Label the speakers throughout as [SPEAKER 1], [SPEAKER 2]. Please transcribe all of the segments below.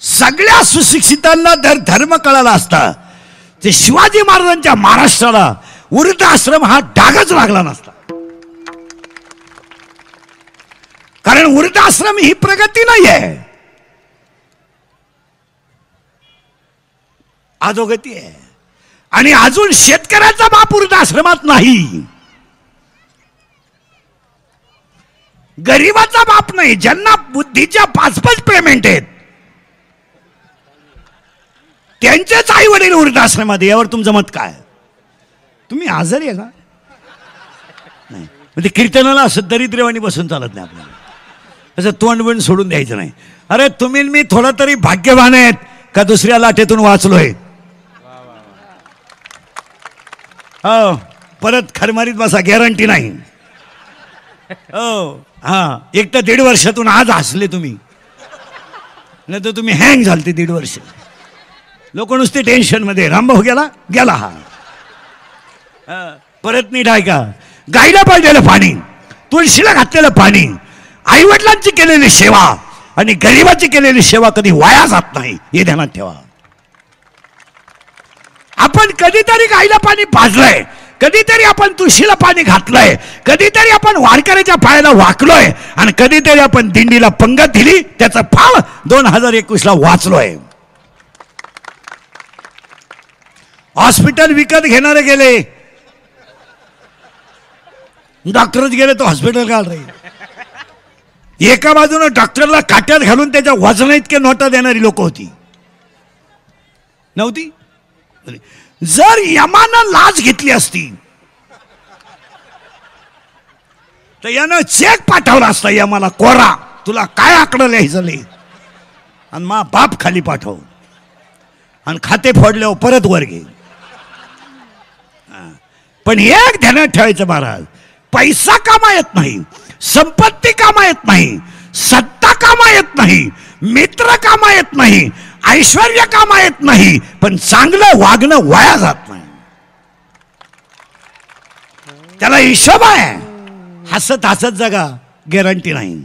[SPEAKER 1] सगळ्या सुशिक्षितांना धर्म कळाला असता ते शिवाजी महाराजांच्या महाराष्ट्राला वृद्धाश्रम हा डागच लागला नसता. कारण वृद्धाश्रम ही प्रगती नाही आहे, अधोगती आहे. आणि अजून शेतकऱ्याचा बाप वृद्धाश्रमात नाही, गरीबाचा बाप नाही, ज्यांना बुद्धीच्या 5-5 पेमेंट आहेत त्यांचेच आई वडील वृद्धाश्रमात. यावर तुमचं मत काय? तुम्ही आजारी आहे का? नाही म्हणजे कीर्तनाला असं दरिद्रवाणी बसून चालत नाही आपल्याला, असं तोंड बिंड सोडून द्यायचं नाही. अरे तुम्ही मी थोडा तरी भाग्यवान आहेत का दुसऱ्या लाटेतून वाचलोय. हो परत खरमारीत बसा, गॅरंटी नाही. हो हा, एक तर 1.5 वर्षातून आज हसले तुम्ही, नाही तर तुम्ही हँग झालते 1.5 वर्ष. लोक नुसते टेन्शन मध्ये, रामभाऊ गेला गेला हा. परत नीट आहे का? गाईला पाजलेलं पाणी, तुळशीला घातलेलं पाणी, आईवडिलांची केलेली सेवा आणि गरिबाची केलेली सेवा कधी वाया जात नाही, हे ध्यानात ठेवा. आपण कधीतरी गाईला पाणी पाजलंय, कधीतरी आपण तुळशीला पाणी घातलंय, कधीतरी आपण वारकऱ्याच्या पायाला वाकलोय आणि कधीतरी आपण दिंडीला पंगत दिली, त्याचं फळ 2021ला वाचलोय. हॉस्पिटल विकत घेणारे गेले, डॉक्टरच गेले तो हॉस्पिटल काढ रे. एका बाजूने डॉक्टरला काट्यात घालून त्याच्या वजना इतके नोटा देणारी लोक होती, नव्हती? जर यमानं लाच घेतली असती तर यानं चेक पाठवला असता यमाला, कोरा तुला काय आकडं लिहायचं लय आणि मा बाप खाली पाठव आणि खाते फोडल्यावर परत वर घे. पण एक ध्यानात ठेवायचं महाराज, पैसा कामा येत नाही, संपत्ती कामा येत नाही, सत्ता कामा येत नाही, मित्र कामा येत नाही, ऐश्वर्य कामा येत नाही, पण चांगलं वागणं वाया जात नाही. त्याला हिशोब आहे. हसत हसत जगा, गॅरंटी नाही.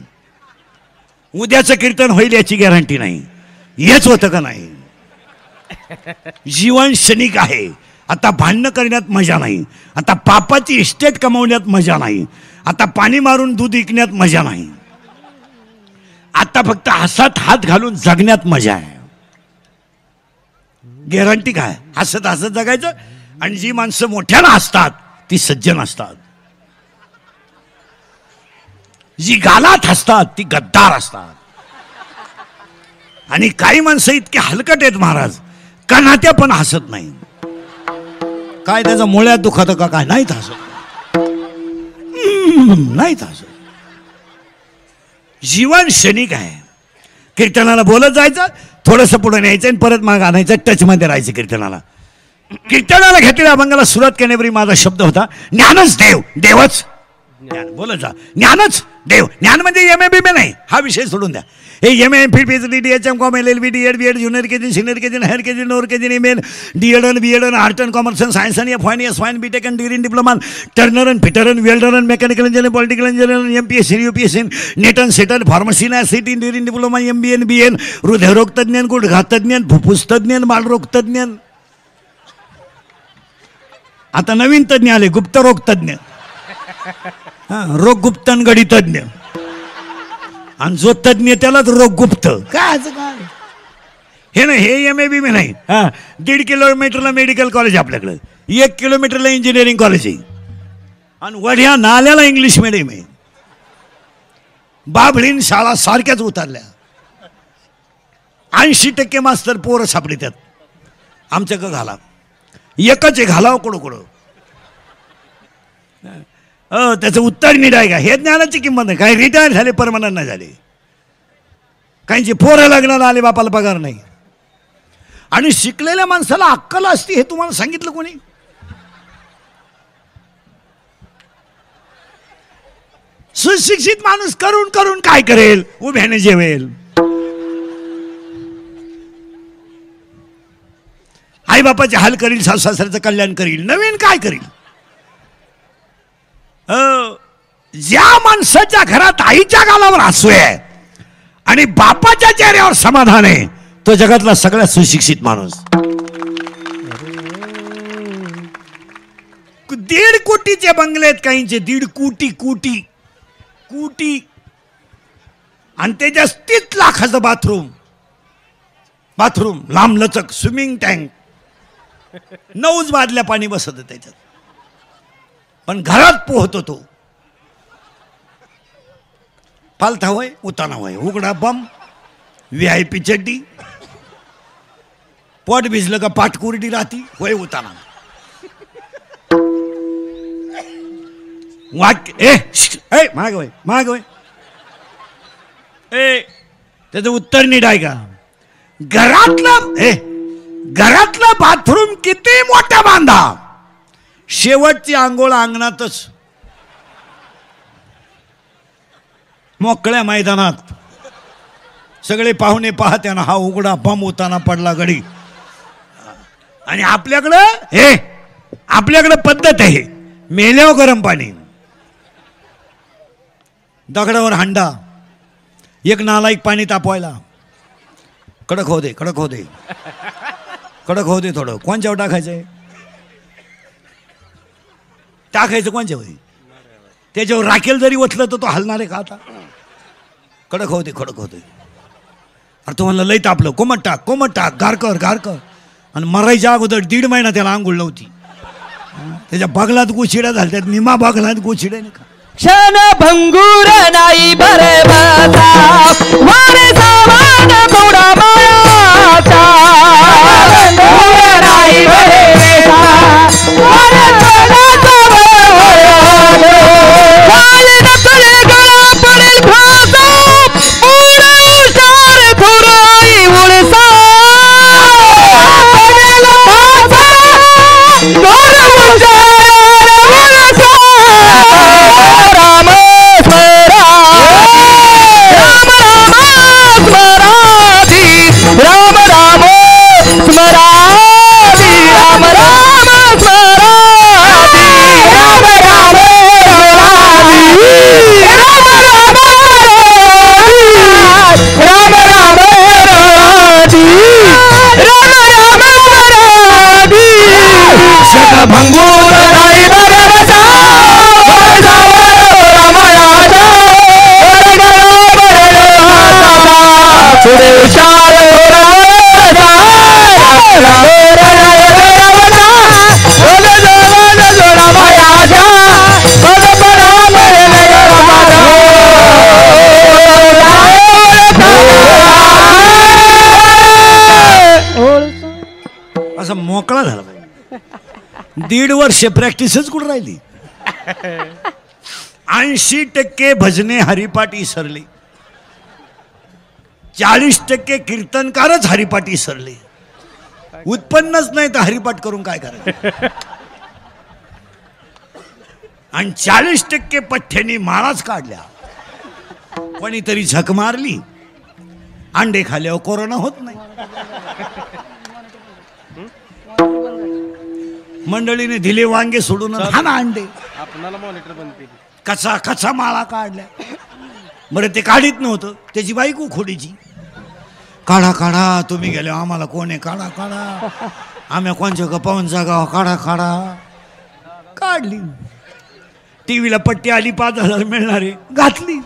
[SPEAKER 1] उद्याचं कीर्तन होईल याची गॅरंटी नाही. हेच होतं का नाही? जीवन क्षणिक आहे. आता भांडणं करण्यात मजा नाही, आता पापाची इस्टेट कमावण्यात मजा नाही, आता पाणी मारून दूध विकण्यात मजा नाही, आता फक्त हसत हात घालून जगण्यात मजा आहे. गॅरंटी काय? हसत हसत जगायचं. आणि जी माणसं मोठ्यानं हसतात ती सज्जन असतात, जी गालात हसतात ती गद्दार असतात. आणि काही माणसं इतके हलकट आहेत महाराज, कणात्या पण हसत नाही. काय त्याचा मुळ्यात दुखत का काय? नाहीत हसत, नाहीत हसत. जीवन क्षणिक आहे. कीर्तनाला बोलत जायचं, थोडंसं पुढे न्यायचं आणि परत माग आणायचं, टच मध्ये राहायचं कीर्तनाला. कीर्तनाला घेतलेल्या अभंगाला सुरुवात करण्यापूर्वी माझा शब्द होता, ज्ञानच देव, देवच ज्ञान. बोलत जा, ज्ञानच देव. ज्ञान म्हणजे MA नाही, हा विषय सोडून द्या. हे MA MPhil PhD DHM LLB DEd BEd junior KG senior KG higher KG lower KG MA DEd BEd art and commerce and science आणि FY BTech and degree in diploma turner and fitter and welder and mechanical engineer political engineer MPSC UPSC NET and सेटल pharmacy ना city degree in diploma MBA BN हृदयरोग तज्ञ गुडघा तज्ञ फुफ्फुस तज्ञ बालरोग तज्ञ. आता नवीन तज्ञ आले, गुप्तरोग तज्ञ, रोग गुप्तन गडी तज्ञ. आणि जो तज्ञ त्यालाच रोग गुप्त. काय हे नाही, हे MA BA नाही. 1.5 किलोमीटरला मेडिकल कॉलेज आपल्याकडे, 1 किलोमीटरला इंजिनिअरिंग कॉलेज आहे आणि वढ्या नाल्याला इंग्लिश मिडियम आहे. बाभळीन शाळा सारख्याच उतरल्या. 80% मास्तर पोरं सापडी त्यात. आमच्याकडे घाला एकच आहे, घालावं कुडं त्याचं उत्तर नीट आहे का? हे ज्ञानाची किंमत नाही. काही रिटायर झाले, परमनंट नाही झाले, काहींची पोरं लग्नाला आले, बापाला पगार नाही. आणि शिकलेल्या माणसाला अक्कल असती हे तुम्हाला सांगितलं कोणी? सुशिक्षित माणूस करून करून काय करेल? उभ्याने जेवेल, आई बापाचे हाल करील, सासू सासऱ्याचं कल्याण करील, नवीन काय करील? ज्या माणसाच्या घरात आईच्या गालावर हसू आहे आणि बापाच्या चेहऱ्यावर समाधान आहे तो जगातला सगळ्यात सुशिक्षित माणूस. 1.5 कोटीचे बंगले आहेत काहींचे, 1.5 कोटी आणि त्याच्या 30 लाखाचं बाथरूम लांब लचक स्विमिंग टँक, 9 बादल्या पाणी बसत त्याच्यात. पण घरात पोहतो तो. फालता होय, उताना होय, उघडा बम, VIP चड्डी, पोट भिजलं का पाठकुरडी राहती होय, उताना वाक्य माग होय त्याचं उत्तर नीट आहे का? घरातला बाथरूम किती मोठा बांधा, शेवटची आंघोळ अंगणातच, मोकळ्या मैदानात. सगळे पाहुणे पाहत्याना हा उघडा बम उताना पडला गडी. आणि आपल्याकडं पद्धत आहे, मेल्यावर गरम पाणी, दगडावर हांडा, एक नालायक पाणी तापवायला. कडक होऊ दे थोडं. कोणच्यावर टाकायचं कोणच्यावर? त्याच्यावर राखेल जरी ओतलं तर तो हलणार आहे का आता? कडक होते. अरे तो म्हणलं लई तापलं, कोमट टाक, गार कर. आणि मरायच्या अगोदर 1.5 महिना त्याला आंघोळ नव्हती. त्याच्या बगलात गोचिड्या झाल्या, निमा बगलात गोचिड्या नाही का?
[SPEAKER 2] क्षण भंगूर नाही बरे माझा, वारे सामान थोडा मायाचा. भंगूर नाही बरे माझा, वारे सामानाचा वळवळलो. वाले नसले गळा पडेल भासा, उडे उशार फुराई उडसा. पडेल भासा, घर उजाड उडसा. राम स्मराधी, राम स्मराधी, राम स्मराधी, भंगूर नाही बरसा, पुढे उशार
[SPEAKER 1] असं मोकळा झाला पाहिजे. 1.5 वर्ष प्रॅक्टिसच कुठं राहिली. 80% भजने हरिपाठ इसरले, 40% कीर्तनकारच हरिपाठ इसरले. उत्पन्नच नाही तर हरिपाठ करून काय करायचं? आणि 40% पठ्ठ्यांनी माळाच काढल्या. कोणीतरी झक मारली, अंडे खाल्यावर कोरोना होत नाही. मंडळीने दिले वांगे सोडून हा ना अंडे. कसा माळा काढल्या. बरं ते काढीत नव्हतं, त्याची बायको खोडीची. काढा तुम्ही गेले, आम्हाला कोण आहे? काढा आम्ही कोणच्या गप्पांचा गाव, काढा काढली. टीव्हीला पट्टी आली, 5,000 मिळणारे, घातली.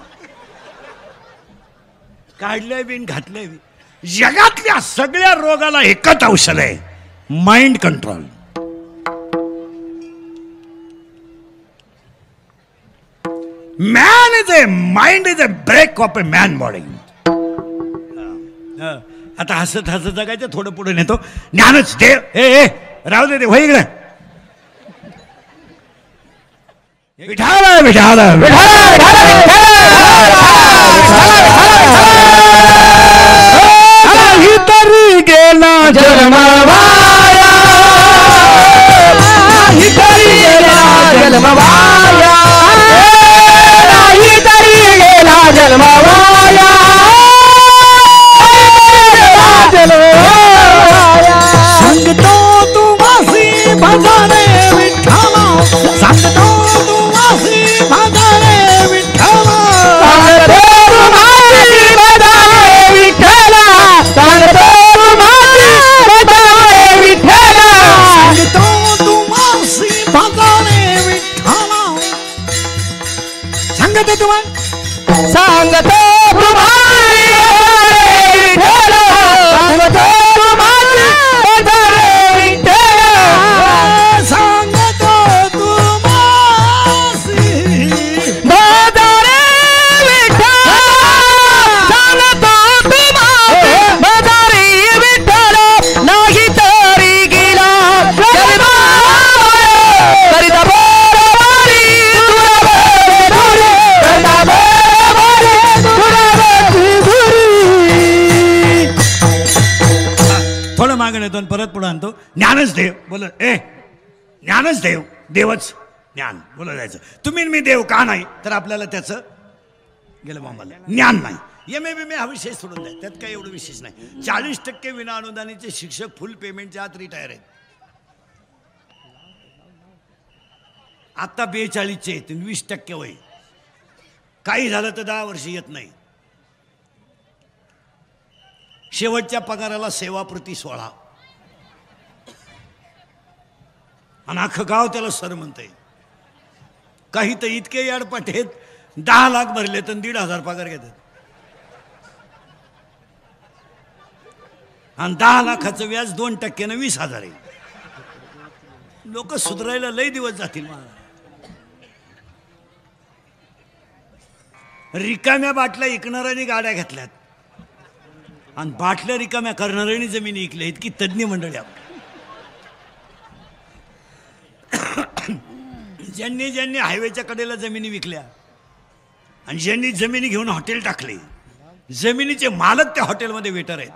[SPEAKER 1] काढलंय बिन घातलंय बिन. जगातल्या सगळ्या रोगाला एकच औषध आहे, mind control. Mind is a break of a man body. आता हसत जगायचं. थोडं पुढे नेतो. ज्ञानच देव. राहू दे होय इकडे. विठाल तरी गेला जन्मवाया, तरी गेला जन्मवाया, तरी गेला जन्मवाया. सांगतो तू वासी भजने विठ्ठला, सांगतो तू वासी भजने विठ्ठला, सांगतो तू वासी भजने विठ्ठला, सांगतो थोडं मागं येतो आणि परत पुढे आणतो. ज्ञानच देव. बोल ज्ञानच देव. देवच ज्ञान बोला जायचं. तुम्ही आणि मी देव का नाही तर आपल्याला त्याचं गेलं मामाला ज्ञान नाही. MA हा विषय सोडून द्या, त्यात काही एवढं विशेष नाही. 40% विना अनुदानाचे शिक्षक फुल पेमेंटच्या आत रिटायर आहेत. आता 42चे आहेत, 20% वय. काही झालं तर 10 वर्ष येत नाही. शेवटच्या पगाराला सेवाप्रती 16 आणि अख्खं गाव त्याला सर म्हणतंय. काही तर इतके याडपाट आहेत, 10 लाख भरले तर 1,500 पगार घेतात. आणि 10 लाखाचं व्याज 2% 20,000 आहे. लोक सुधारायला लय दिवस जातील. रिकाम्या बाटल्या इकणाऱ्यांनी गाड्या घेतल्यात आणि बाटल्या रिकाम्या करणाऱ्यांनी जमिनी इकल्या. इतकी तज्ज्ञ मंडळी आपण. ज्यांनी ज्यांनी हायवेच्या कडेला जमिनी विकल्या आणि ज्यांनी जमिनी घेऊन हॉटेल टाकले, जमिनीचे मालक त्या हॉटेलमध्ये वेटर आहेत.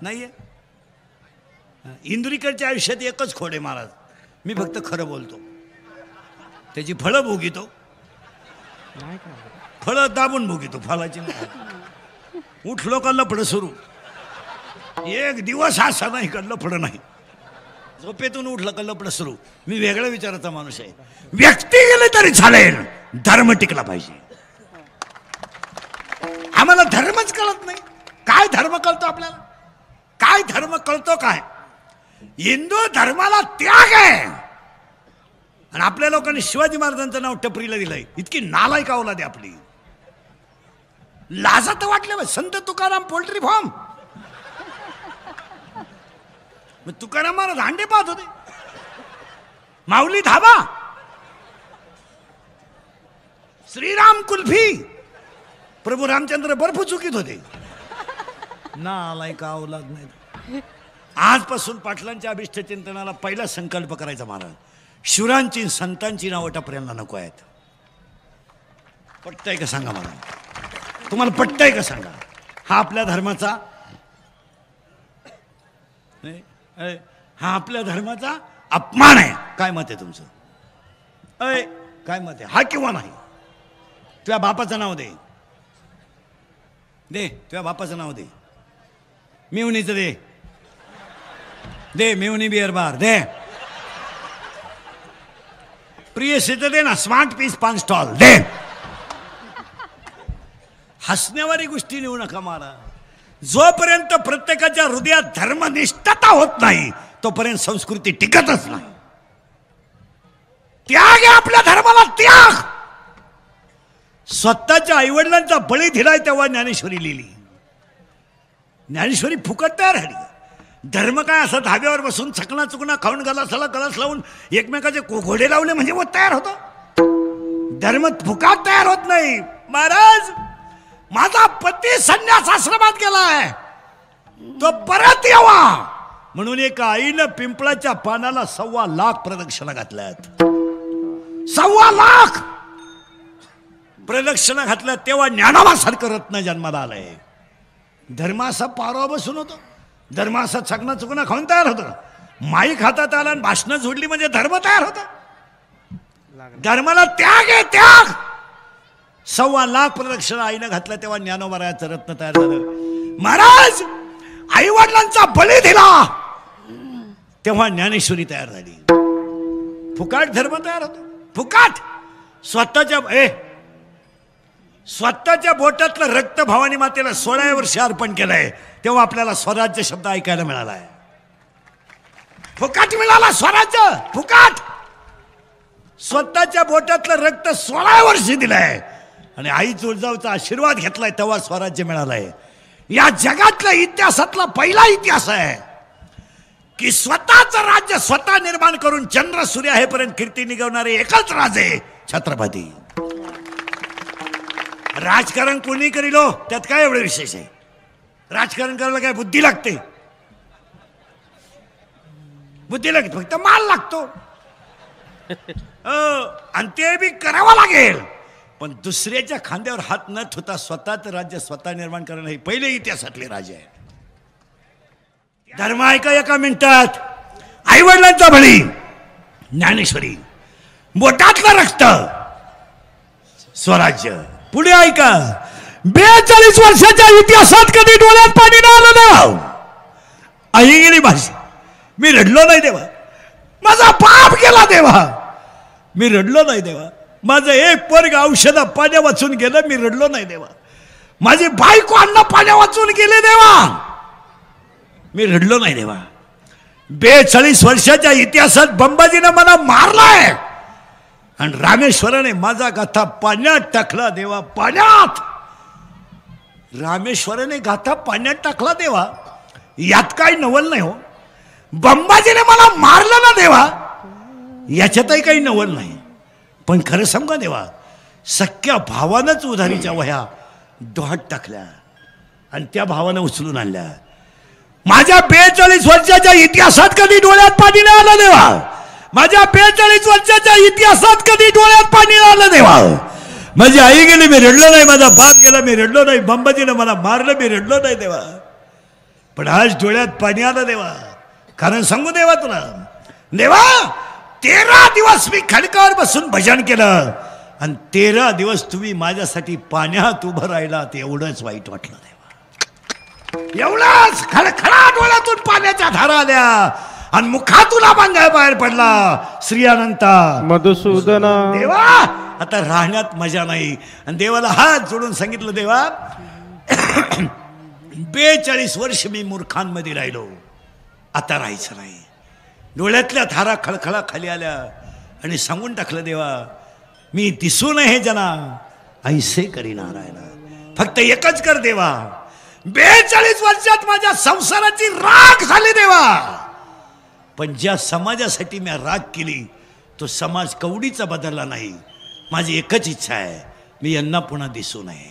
[SPEAKER 1] नाहीये. इंदुरीकरच्या आयुष्यात एकच खोडे महाराज, मी फक्त खरं बोलतो. त्याची फळं भोगितो, फळं दाबून भोगितो, फळाची नाही. उठलो का लफडं सुरू. एक दिवस असा नाही का लफडं नाही. झोपेतून उठलं का लफडं सुरू. मी वेगळ्या विचाराचा माणूस आहे. व्यक्ती गेले तरी चालेल, धर्म टिकला पाहिजे. आम्हाला धर्मच कळत नाही. काय धर्म कळतो आपल्याला? काय धर्म कळतो? काय हिंदू धर्माला त्याग आहे आणि आपल्या लोकांनी शिवाजी महाराजांचं नाव टपरीला दिलंय. इतकी नालायक अवलाद आहे आपली. लाजात वाटले संत तुकाराम पोल्ट्री फार्म. मग तुकाराम महाराज अंडे पाहत होते. माऊली धाबा, श्रीराम कुल्फी, प्रभू रामचंद्र बर्फ चुकीत होते. नालायक अवलाद नाही. आजपासून पाटलांच्या अभिष्ट चिंतनाला पहिला संकल्प करायचा महाराज. शुरांची संतांची नावं टपऱ्यांना नको आहेत. पटतंय का सांगा मला? तुम्हाला पटतंय का सांगा? हा आपल्या धर्माचा हा आपल्या धर्माचा अपमान आहे. काय मत आहे तुमचं? काय मत आहे? हा किंवा नाही? तुझ्या बापाचं नाव दे. तुझ्या बापाचं नाव दे. मिवणीचं दे. मिवणी बिअर बार दे. प्रिय सिद्ध दे ना. स्मार्ट पीस पान स्टॉल दे. हसण्यावारी गोष्टी नेऊ नका मला. जोपर्यंत प्रत्येकाच्या हृदयात धर्मनिष्ठता होत नाही तोपर्यंत संस्कृती टिकतच नाही. त्याग आहे आपल्या धर्माला, त्याग. स्वतःच्या आईवडिलांचा बळी दिलाय तेव्हा ज्ञानेश्वरी लिहिली. ज्ञानेश्वरी फुकट तयार झाली. धर्म काय असं धाब्यावर बसून चकना चुकना खाऊन गलासाला गलास लावून एकमेकाचे घोडे लावले म्हणजे मग तयार होतो. धर्म फुकट तयार होत नाही. महाराज, माझा पती संन्यास आश्रमात गेलाय, तो परत यावा म्हणून एका आईनं पिंपळाच्या पानाला 1.25 लाख प्रदक्षिणा घातल्यात. 1.25 लाख प्रदक्षिणा घातल्यात तेव्हा ज्ञानावासारखं रत्न जन्माला आलंय. धर्म असा पारवा बसून होतो. धर्म असा चकना चुकना खाऊन तयार होतो. माईक हातात आला आणि भाषणं जोडली म्हणजे धर्म तयार होता. धर्माला त्याग आहे, त्याग. 1.25 लाख प्रदक्षिणा आईनं घातल्या तेव्हा ज्ञानोबरायाचं रत्न तयार झालं. महाराज, आई वडिलांचा बळी दिला तेव्हा ज्ञानेश्वरी तयार झाली. फुकाट धर्म तयार होतो. फुकाट. स्वतःच्या बोटातलं रक्त भवानी मातेला 16 वर्ष अर्पण केलंय तेव्हा आपल्याला स्वराज्य शब्द ऐकायला मिळालाय. फुकाट मिळाला स्वराज्य. फुकाट. स्वतःच्या बोटातलं रक्त 16 वर्ष दिलंय आणि आई तुळजाऊचा आशीर्वाद घेतलाय तेव्हा स्वराज्य मिळालंय. या जगातल्या इतिहासातला पहिला इतिहास आहे की स्वतःचं राज्य स्वतः निर्माण करून चंद्र सूर्य आहेपर्यंत कीर्ती निघवणारे एकच राजे छत्रपती. राजकारण कोणी करीलो त्यात काय एवढं विशेष आहे? राजकारण करायला काय बुद्धी लागते? बुद्धी लागते, फक्त माल लागतो. आणि ते बी करावं लागेल. पण दुसऱ्याच्या खांद्यावर हात न ठेवता स्वतःच राज्य स्वतः निर्माण करणं हे पहिले इतिहासातले राजे आहे. धर्म ऐका एका मिनिटात. आईवडिलांचा बळी ज्ञानेश्वरी, बोटातलं रक्त स्वराज्य. पुढे ऐका, 42 वर्षाच्या इतिहासात कधी डोळ्यात पाणी नाही आलं देवा. आई गेली भाषी, मी रडलो नाही देवा. माझा पाप गेला देवा, मी रडलो नाही देवा. माझं एक पोरग औषधा पाण्या वाचून गेलं, मी रडलो नाही देवा. माझी बायको अन्न पाण्या वाचून गेले देवा, मी रडलो नाही देवा. 42 वर्षाच्या इतिहासात बंबाजीनं मला मारलाय आणि रामेश्वराने माझा गाथा पाण्यात टाकला देवा. पाण्यात रामेश्वराने गाथा पाण्यात टाकला देवा. यात काही नवल नाही हो. बंबाजीने मला मारलं ना देवा, याच्यातही काही नवल नाही. पण खरं सांगा देवा, सख्या भावानंच उधारीच्या वह्या डोहात टाकल्या आणि त्या भावानं उचलून आणल्या. माझ्या 42 वर्षाच्या इतिहासात कधी डोळ्यात पाणी नाही आलं देवा. माझ्या 42 वर्षाच्या इतिहासात कधी डोळ्यात पाणी नाही आलं देवा. माझी आई गेली, मी रडलो नाही. माझा बाप गेला, मी रडलो नाही. बंबाजीनं मला मारलं, मी रडलो नाही देवा. पण आज डोळ्यात पाणी आलं देवा. कारण सांगू देवा तुला देवा, 13 दिवस मी खडकावर बसून भजन केलं आणि 13 दिवस तुम्ही माझ्यासाठी पाण्यात उभं राहिला. ते एवढंच वाईट वाटलं देवा. एवढंच खडखडा डोळ्यातून पाण्याच्या धारा आल्या आणि मुखातून अभंग बाहेर पडला. श्री अनंता
[SPEAKER 2] मधुसूदन
[SPEAKER 1] देवा, आता राहण्यात मजा नाही. आणि देवाला हात जोडून सांगितलं, देवा 42 वर्ष मी मूर्खांमध्ये राहिलो, आता राहायचं नाही. डोळ्यातल्या धारा खळखळा खाली आल्या आणि सांगून टाकलं, देवा मी दिसू नये जना ऐसे करी नारायणा. फक्त एकच कर देवा. 42 वर्षात माझ्या संसाराची राख झाली देवा. पण ज्या समाजासाठी मी राग केली तो समाज कवडीचा बदलला नाही. माझी एकच इच्छा आहे, मी यांना पुन्हा दिसू नये.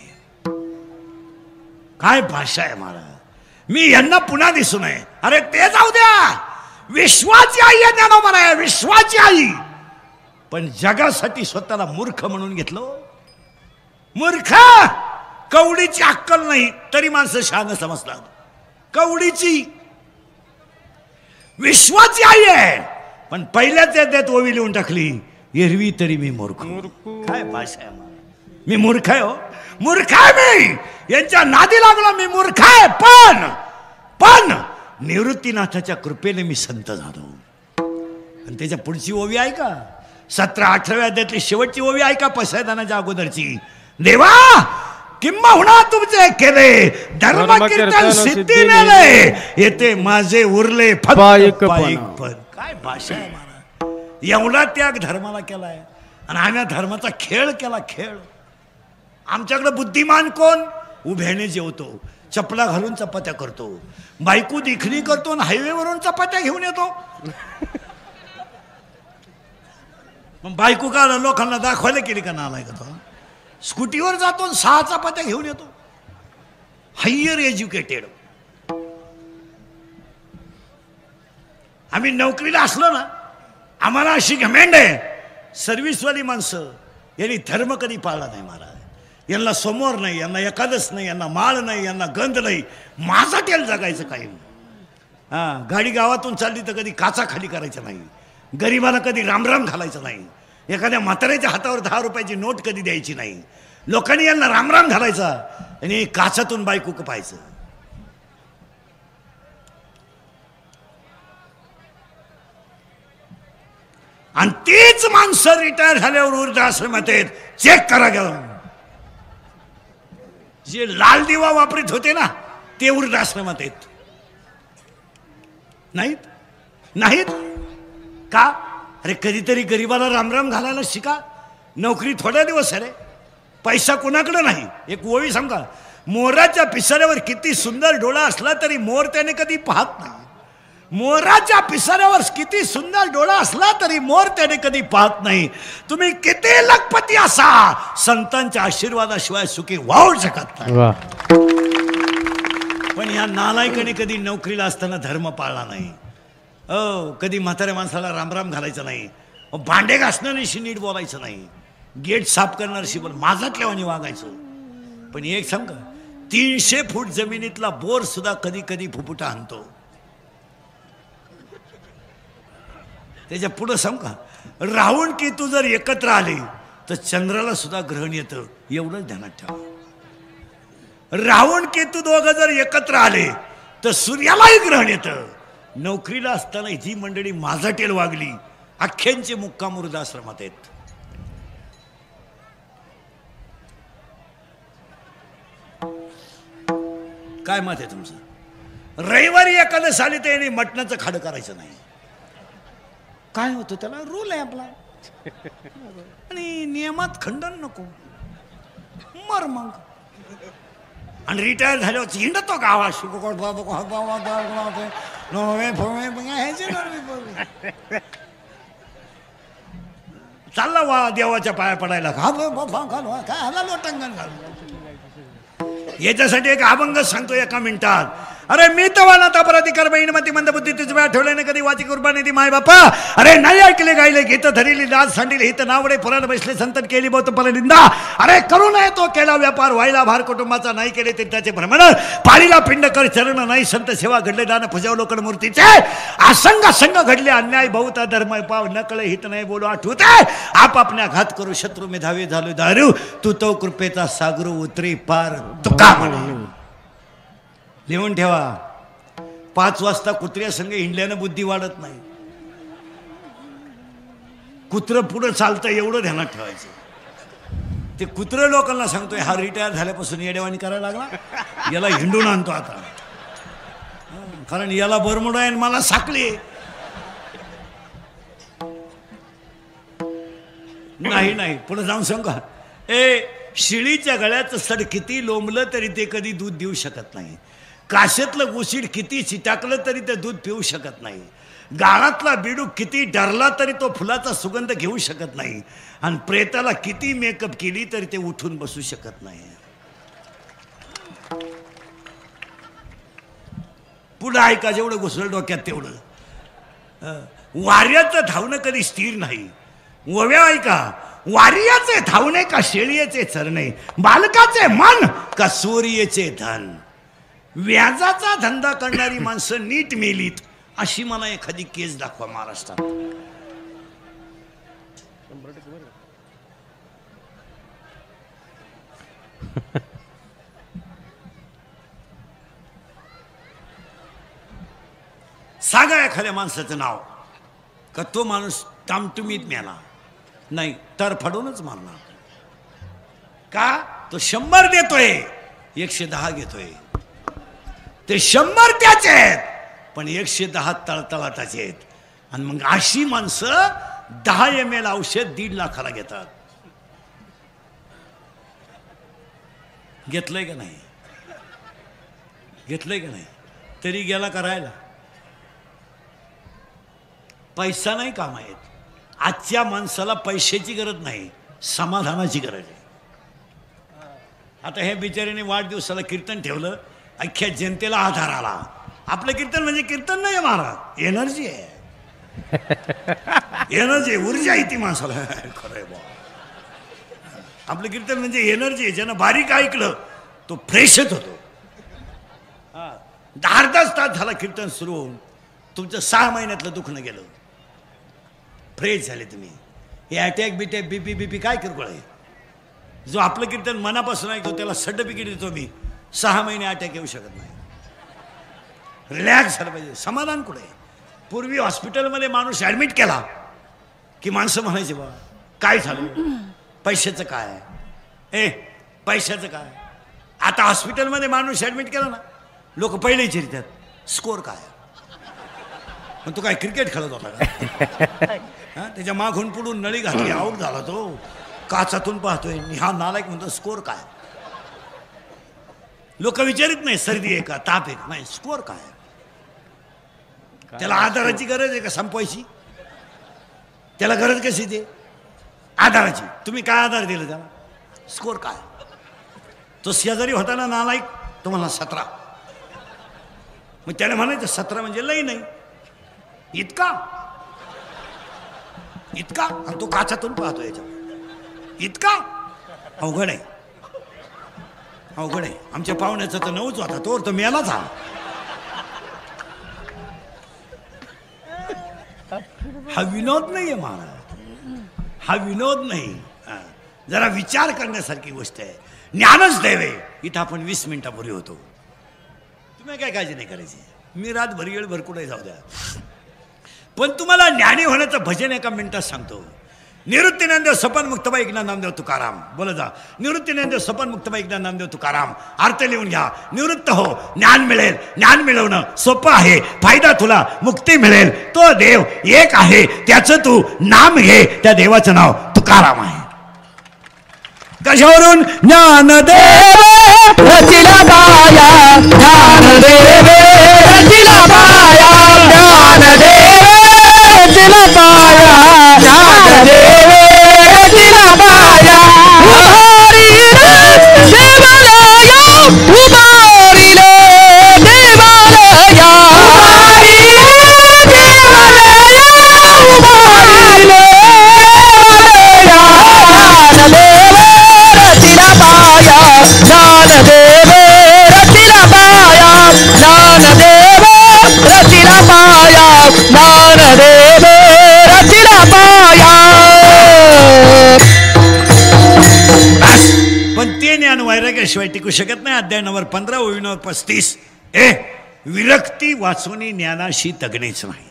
[SPEAKER 1] काय भाषा आहे मला, मी यांना पुन्हा दिसू नये. अरे ते जाऊ द्या, विश्वाची आई आहे ज्ञानोबा आहे, विश्वाची आई. पण जगासाठी स्वतःला मूर्ख म्हणून घेतलं. मूर्ख, कवडीची अक्कल नाही तरी माणसं शहाणं समजतात. कवडीची विश्वाची आई आहे, पण पहिल्याच याद्यात ओवी लिहून टाकली, एरवी तरी मी मूर्ख. काय भाषा आहे मला, मी मूर्ख आहे हो, मूर्ख आहे मी. यांच्या नादी लागलो मी मूर्ख आहे. पण निवृत्तीनाथाच्या कृपेने मी संत झालो. आणि त्याच्या पुढची ओवी आहे का, 17-18व्या अध्यायातली शेवटची ओवी आहे का, पसायदानाच्या अगोदरची. देवा किंबहुना तुमचे केले धर्म कीर्तन सिद्धी मेले, येते माझे उरले फक्त पायिकपण. काय भाषा आहे मला. एवढा त्याग धर्माला केलाय आणि आम्ही धर्माचा खेळ केला. खेळ. आमच्याकडे बुद्धिमान कोण, उभ्याने जेवतो, चपला घालून चपात्या करतो, बायको दिखणी करतो आणि हायवेवरून चपात्या घेऊन येतो. मग बायको का लोकांना दाखवायला केली का नालाय का तो. स्कूटीवर जातो 6 चपात्या घेऊन येतो. Higher educated. आम्ही नोकरीला असलो ना, आम्हाला अशी घमेंड आहे. सर्व्हिसवाली माणसं यांनी धर्म कधी पाळला नाही महाराज. यांना समोर नाही, यांना एकादश नाही, यांना माळ नाही, यांना गंध नाही. माझा तेल जगायचं काही. गाडी गावातून चालली तर कधी काचा खाली करायचा नाही. गरिबाला कधी रामराम घालायचं नाही. एखाद्या म्हाताऱ्याच्या हातावर 10 रुपयाची नोट कधी द्यायची नाही. लोकांनी यांना रामराम घालायचा आणि काचातून बायको पाहायचं. आणि तीच माणसं रिटायर झाल्यावर वृद्धाश्रमात आहेत. चेक करा घेऊन. जे लाल दिवा वापरीत होते ना ते वृद्धाश्रमात आहेत. नाहीत का. अरे कधीतरी गरीबाला रामराम घालायला शिका. नोकरी थोड्या दिवस आहे रे, पैसा कुणाकडे नाही. एक ओवी सांगा, मोराच्या पिसाऱ्यावर किती सुंदर डोळा असला तरी मोर त्याने कधी पाहत नाही. मोराच्या पिसाऱ्यावर किती सुंदर डोळा असला तरी मोर त्याने कधी पाहत नाही. तुम्ही किती लखपती असा, संतांच्या आशीर्वादाशिवाय सुखी वाहू शकत नाही. पण या नालायकाने कधी नोकरीला असताना धर्म पाळला नाही. कधी म्हाताऱ्या माणसाला रामराम घालायचं नाही. भांडे घासणं नाही, नीट बोलायचं नाही. गेट साफ करणार शिबल माझातल्यावानी वागायचं. पण एक सांग का, 300 फूट जमिनीतला बोर सुद्धा कधी कधी फुफुटा आणतो. त्याच्या पुढं सांग का, राहून केतू जर एकत्र आले तर चंद्राला सुद्धा ग्रहण येतं, एवढंच ध्यानात ठेवा. राहून केतू दोघं जर एकत्र आले तर सूर्यालाही ग्रहण येतं. नोकरीला असताना जी मंडळी माझाटेल वागली, अख्ख्यांचे मुक्काम वृद्धाश्रमात आहेत. काय मत आहे तुमचं? रविवारी एखादं साली तर याने मटणाचं खाडं करायचं नाही. काय होतं त्याला, रूल आहे आपला. आणि नियमात खंडन नको, मर मग. आणि रिटायर झाल्यावर हिंडतो गावा चालला वा देवाच्या पाया पडायला, काय लोटांगण घाल. याच्यासाठी एक अभंग सांगतो एका मिनिटात. अरे मी तर वाला अपराधिकार बहीण मती मंद बुद्धी तुझ वेळा ठेवल्याने कधी वाची कुर्बानी ती माय बापा. अरे नाही ऐकले गायले गीत धरिली लाज सांडिले हित नावडे पुराण बसले संतन केली बहुत पल निंदा. अरे करू नये तो केला व्यापार व्हायला भार कुटुंबाचा नाही केले ते त्याचे भ्रमण. पाळीला पिंड कर चरण नाही संत सेवा घडले दान फुजाव लोकड मूर्तीचे. असंग संग घडले अन्याय बहुत धर्म पाव न कळे हित नाही बोलू आठवते. आपापल्या घात करू शत्रू मेधावी झालो दारू तू तो कृपेचा सागर उतरी पार तुका म्हणे. लिहून ठेवा. 5 वाजता कुत्र्या संग हिंडल्यानं बुद्धी वाढत नाही. कुत्र पुढं चालतं एवढं ध्यानात ठेवायचं. ते कुत्र लोकांना सांगतोय हा रिटायर झाल्यापासून येडेवाणी करायला लागला, याला हिंडून आणतो आता. कारण याला बरमुडा आहे मला साखली नाही. नाही पुढे जाऊन सांग का, शिळीच्या गळ्याचं सड किती लोंबलं तरी ते कधी दूध देऊ शकत नाही. काशेतलं गुसीड किती चिटाकलं तरी ते दूध पिऊ शकत नाही. गाळातला बिडूक किती डरला तरी तो फुलाचा सुगंध घेऊ शकत नाही. आणि प्रेताला किती मेकअप केली तरी ते उठून बसू शकत नाही. पुढं ऐका, जेवढं घुसलं डोक्यात तेवढं. वाऱ्याचं धावणं कधी स्थिर नाही. ओव्या ऐका, वारियाचे धावणे का शेळीचे चरणे, बालकाचे मन का सूर्याचे धन. व्याजाचा धंदा करणारी माणसं नीट मेलीत अशी मला एखादी केस दाखवा महाराष्ट्रात. सांगा एखाद्या माणसाचं नाव का तो माणूस टामटुमीत मेला नाही तर फाडूनच मारणार. का तो 100 देतोय 110 घेतोय. ते 100 त्याचे आहेत पण 110 तळतळाटाचे आहेत. आणि मग अशी माणसं 10 ml औषध 1.5 लाखाला घेतात. घेतलंय का नाही? घेतलंय का नाही? तरी गेला करायला. पैसा नाही काम आहेत. आजच्या माणसाला पैशाची गरज नाही, समाधानाची गरज आहे. आता हे बिचारीने वाढदिवसाला कीर्तन ठेवलं, अख्ख्या जनतेला आधार आला. आपलं कीर्तन म्हणजे कीर्तन नाही महाराज, एनर्जी आहे. एनर्जी ऊर्जा आहे ती माणसाला. खरंय बा, आपलं कीर्तन म्हणजे एनर्जी आहे. ज्यानं बारीक ऐकलं तो फ्रेशच होतो. 10-10 तास झाला कीर्तन सुरू होऊन तुमचं 6 महिन्यातलं दुखणं गेलं, फ्रेश झाले तुम्ही. हे अटॅक बिटॅक बीपी काय किरकोळ आहे. जो आपलं कीर्तन मनापासून ऐकतो त्याला सर्टिफिकेट देतो मी, 6 महिने अटॅक येऊ शकत नाही. रिलॅक्स झालं पाहिजे. समाधान कुठे? पूर्वी हॉस्पिटलमध्ये माणूस ॲडमिट केला की माणसं म्हणायचे बा काय झालं, पैशाचं काय, पैशाचं काय. आता हॉस्पिटलमध्ये माणूस ॲडमिट केला ना, लोक पहिले विचारतात स्कोअर काय. मग तो काय क्रिकेट खेळत होता का? त्याच्या मागून पुढून नळी घातली, आऊट झाला तो, काचातून पाहतोय, हा नालायक म्हणतो स्कोअर काय. लोक विचारित नाही सर्दी आहे का ताप आहे का, नाही स्कोअर काय. त्याला आधाराची गरज आहे का संपवायची? त्याला गरज कशी ते आधाराची. तुम्ही काय आधार दिला त्याला? स्कोअर काय. तो शेजारी होता ना नालायक, तो म्हणला 17. मग त्याने म्हणायचं 17 म्हणजे लई नाही, इतका इतका. आणि तो काचातून पाहतो याच्या. इतका अवघड आहे, अवघड आहे. आमच्या पाहुण्याचा तर 9च होता, तोवर तर मेलाच हा. हा विनोद नाहीये महाराज, हा विनोद नाही. जरा विचार करण्यासारखी गोष्ट आहे. ज्ञानच दैव आहे. इथं आपण 20 मिनिटापूर्वी होतो. तुम्ही काय काळजी नाही करायची, मी रातभर येळभर कुठे जाऊ द्या. पण तुम्हाला ज्ञानी होण्याचं भजन एका मिनिटात सांगतो. निवृत्ती ज्ञानदेव सपन मुक्तबाई ज्ञान नामदेव तुकाराम. बोला जा. निवृत्ती ज्ञानदेव सपन मुक्तबाई ज्ञान नामदेव तुकाराम. अर्थ लिहून घ्या. निवृत्त हो, ज्ञान मिळेल. ज्ञान मिळवणं सोपं आहे. फायदा तुला मुक्ती मिळेल. तो देव एक आहे, त्याचं तू नाम घे. त्या देवाचं नाव तुकाराम आहे. कशावरून? ज्ञानदेव
[SPEAKER 2] रचिला बाया ज्ञानदेव रचिला बाया ज्ञानदेव रचिला बाया ज्ञानदेव रचिला बाया उभारिले देवालया उभारिले देवालया उभारिले देवालया उभारिले ज्ञानदेव रचिला बाया ज्ञानदेव रचिला बाया ज्ञानदेव रचिला बाया ज्ञानदेव रचिला बाया.
[SPEAKER 1] पण ते ज्ञान वैराग्याशिवाय टिकू शकत नाही. अध्याय नंबर 15 ओळी नंबर 35. विरक्ती वाचून ज्ञानाशी तगणेच नाही.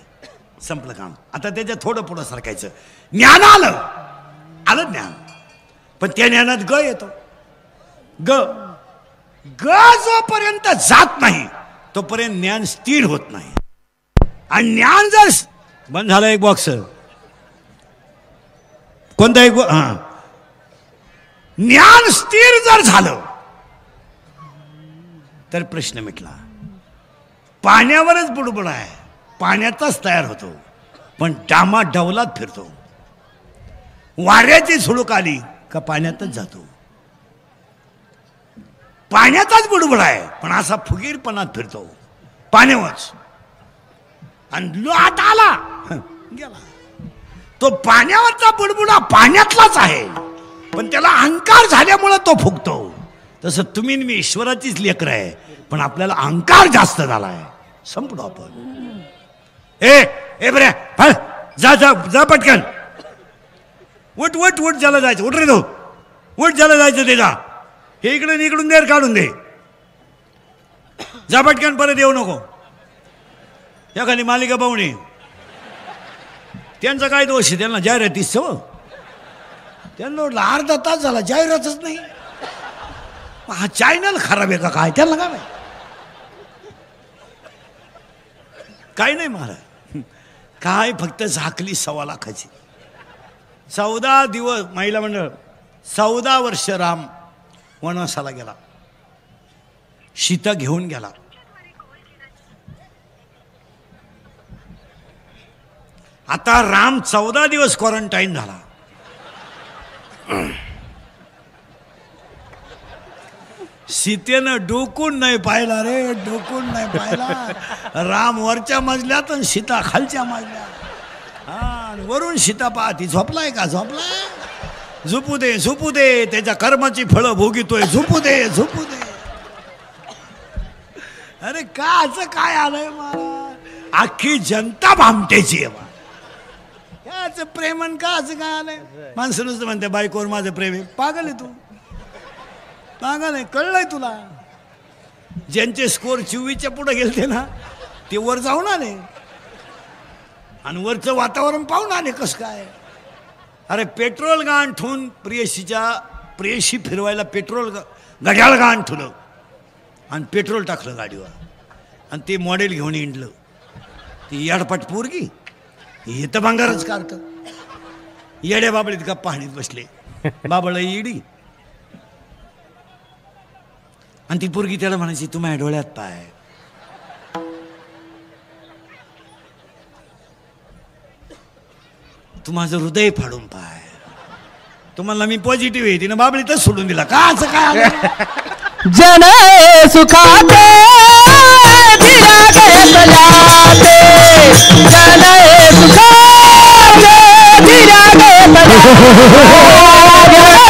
[SPEAKER 1] संपलं काम. आता त्याच्यात थोडं पुढं सरकायचं. ज्ञान आलं, आलं ज्ञान, पण त्या ज्ञानात ग येतो. ग जोपर्यंत जात नाही तोपर्यंत ज्ञान स्थिर होत नाही. आणि ज्ञान जर बंद झालं, एक बॉक्स कोणता एक, ज्ञान स्थिर जर झालं तर प्रश्न मिटला. पाण्यावरच बुडबुड आहे, पाण्याचाच तयार होतो, पण डामा डवलात फिरतो. वाऱ्याची झुळूक आली का पाण्यातच जातो. पाण्याचाच बुडबुड आहे, पण असा फुगीरपणात फिरतो पाण्यावरच. आणि लाट आला गेला. तो पाण्यावरचा बुडबुडा पाण्यातलाच आहे, पण त्याला अहंकार झाल्यामुळे तो फुगतो. तसं तुम्ही मी ईश्वराचीच लेकर आहे, पण आपल्याला अहंकार जास्त झाला आहे. संपलो आपण. बरे फळ जा जा जा पटकन. उठ उठ उठ, ज्याला जायचं उठ रे. तो उठ, ज्याला जायचं ते जा. हे इकडून इकडून देर काढून दे. जा पटकन, परत येऊ नको. या खाली मालिका पाहुणे, त्यांचा काय दोष आहे? त्यांना जाहिरातीच सव. त्यांना म्हटलं अर्धा तास झाला जाहिरातच नाही. हा चॅनल खराब आहे का काय? त्यांना काय नाही, काय नाही महाराज. काय फक्त झाकली 1.25 लाखाची. 14 दिवस महिला मंडळ, 14 वर्ष राम वनवासाला गेला. सीता घेऊन गेला. आता राम 14 दिवस क्वारंटाईन झाला. सीतेनं डोकून नाही पाहिला रे, डोकून नाही पाहिला. राम वरच्या मजल्यात आणि सीता खालच्या मजल्यात. वरून सीता पाहती. झोपलाय का? झोपलाय. झोपू दे झोपू दे, त्याच्या कर्माची फळं भोगितोय. झोपू दे झोपू दे. अरे काच काय आलंय महाराज? अख्खी जनता भामटेची आहे. याच प्रेमन का असं काय आलंय? माणसं नुसतं म्हणते बायकोवर माझं प्रेम आहे. पागल आहे तू, पागल आहे. कळलंय तुला? ज्यांचे स्कोर 24च्या पुढे गेलते ना, ते वर जाऊन आले. आणि वरचं वातावरण पाहून आले कसं काय. अरे पेट्रोल गांठून प्रेयशी फिरवायला पेट्रोल गड्याळ गांठुलं आणि पेट्रोल टाकलं गाडीवर. आणि ते मॉडेल घेऊन हिंडलं. ती याडपाट पोरगी, हे तर भांगारच काढतं. येड्या बाबळीत का पाहणीत बसले. बाबळ येडी. आणि ती पोरगी त्याला म्हणायची तू माझ्या डोळ्यात पाय. तू माझं हृदय फाडून पाय. तुम्हाला मी पॉझिटिव्ह आहे. तिनं बाबळीतच सोडून दिला का असं काय?
[SPEAKER 2] जन सुखाते धीरा गयत जाते. जन सुखाते धीरा गयत जाते.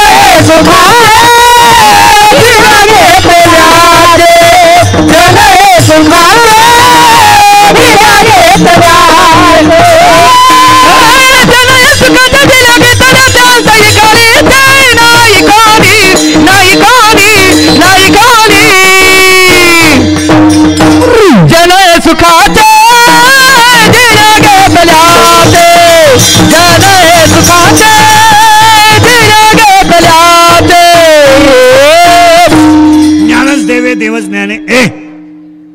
[SPEAKER 1] ज्ञानच देवे देवच ज्ञाने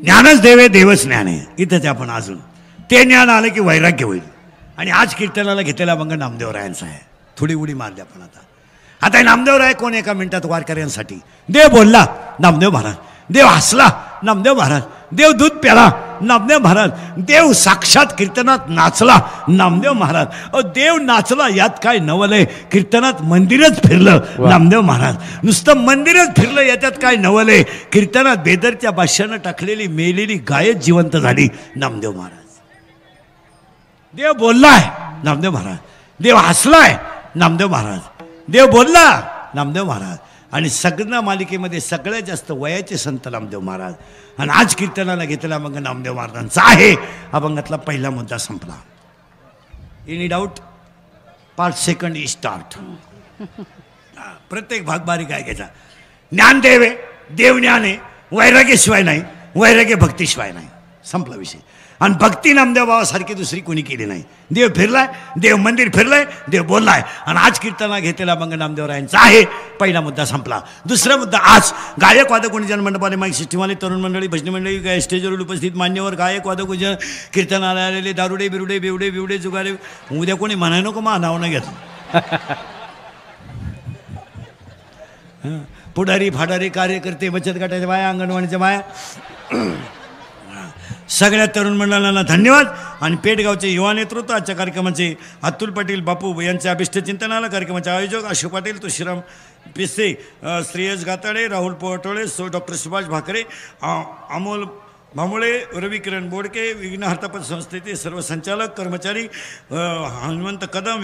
[SPEAKER 1] ज्ञानच देवे देवच ज्ञाने. इथंच आपण अजून ते ज्ञान आलं की वैराग्य होईल. आणि आज कीर्तनाला घेतलेला अभंग नामदेवरायांचा आहे. थोडी उडी मारली आपण आता हे नामदेवराय कोण एका मिनिटात वारकऱ्यांसाठी. देव बोलला नामदेव महाराज, देव हसला नामदेव महाराज, देव दूध प्याला नामदेव महाराज, देव साक्षात कीर्तनात नाचला नामदेव महाराज. देव नाचला यात काय नवलय, कीर्तनात मंदिरच फिरलं नामदेव महाराज. नुसतं मंदिरच फिरलं याच्यात काय नवलय, कीर्तनात बेदरच्या बादशानं टाकलेली मेलेली गायच जिवंत झाली नामदेव महाराज. देव बोललाय नामदेव महाराज, देव हसलाय नामदेव महाराज, देव बोलला नामदेव महाराज. आणि सगळ्या मालिकेमध्ये सगळ्यात जास्त वयाचे संत नामदेव महाराज. आणि आज कीर्तनाला घेतलेला अभंग नामदेव महाराजांचा आहे. अभंगातला पहिला मुद्दा संपला. Any doubt? Part second is start. प्रत्येक भाग बारीक आहे घ्यायचा. ज्ञानदेव आहे, देव ज्ञान आहे, वैराग्याशिवाय नाही, वैराग्य भक्तीशिवाय नाही. संपला विषय. आणि भक्ती नामदेव बाबासारखी दुसरी कोणी केली नाही. देव फिरलाय, देव मंदिर फिरलंय, देव बोललाय. आणि आज कीर्तनाला घेतलेला अभंग नामदेवरायांचा आहे. पहिला मुद्दा संपला. दुसरा मुद्दा, आज गायक वादक गुणजन मंडपाले, माईक सिस्टीमवाले, तरुण मंडळी, भजनी मंडळी, स्टेजवर उपस्थित मान्यवर गायक वादक गुणजन, कीर्तनाला आलेले दारुडे बिरुडे बिवडे बिवडे जुगारे. उद्या कोणी म्हणाय नको मा नाव न घेत. पुढारी फाडारी कार्यकर्ते, बचत गटाच्या बाया, अंगणवाडीच्या बाया, सगळ्या तरुण मंडळांना धन्यवाद. आणि पेठगावचे युवा नेतृत्व आजच्या कार्यक्रमाचे अतुल पाटील बापू यांच्या अभिष्ट चिंतनाला कार्यक्रमाचे आयोजक अशोक पाटील, तुळशीराम पिसे, श्रेयस गाताडे, राहुल पोटोळे, डॉक्टर सुभाष भाकरे, अमोल भांबळे, रवी किरण बोडके, विघ्नहर्तापद संस्थेचे सर्व संचालक कर्मचारी, हनुमंत कदम,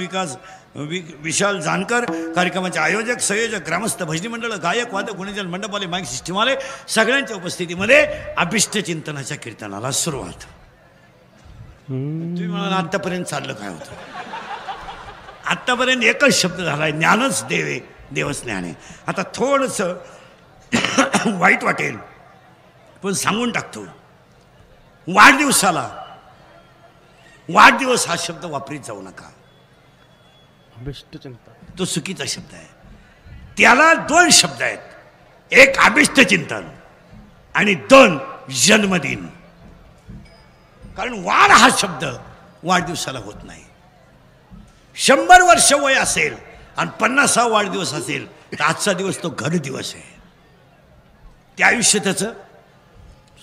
[SPEAKER 1] विशाल जानकर, कार्यक्रमाचे आयोजक, संयोजक, ग्रामस्थ, भजनी मंडळ, गायक वादक गुणजन मंडपाले, माईक सिस्टीमवाले, सगळ्यांच्या उपस्थितीमध्ये अभिष्ट चिंतनाच्या कीर्तनाला सुरुवात. तुम्ही म्हणाल आत्तापर्यंत चाललं काय होतं? आत्तापर्यंत एकच शब्द झालाय, ज्ञानच देवे देवच ज्ञान आहे. आता थोडंसं वाईट वाटेल पण सांगून टाकतो. वाढदिवसाला वाढदिवस हा शब्द वापरीत जाऊ नका. तो चुकीचा शब्द आहे. त्याला दोन शब्द आहेत, एक अभिष्ट चिंतन आणि दोन जन्मदिन. कारण वाढ हा शब्द वाढदिवसाला होत नाही. 100 वर्ष वय असेल आणि 50वा वाढदिवस असेल तर आजचा दिवस तो घड दिवस आहे. ते आयुष्य त्याचं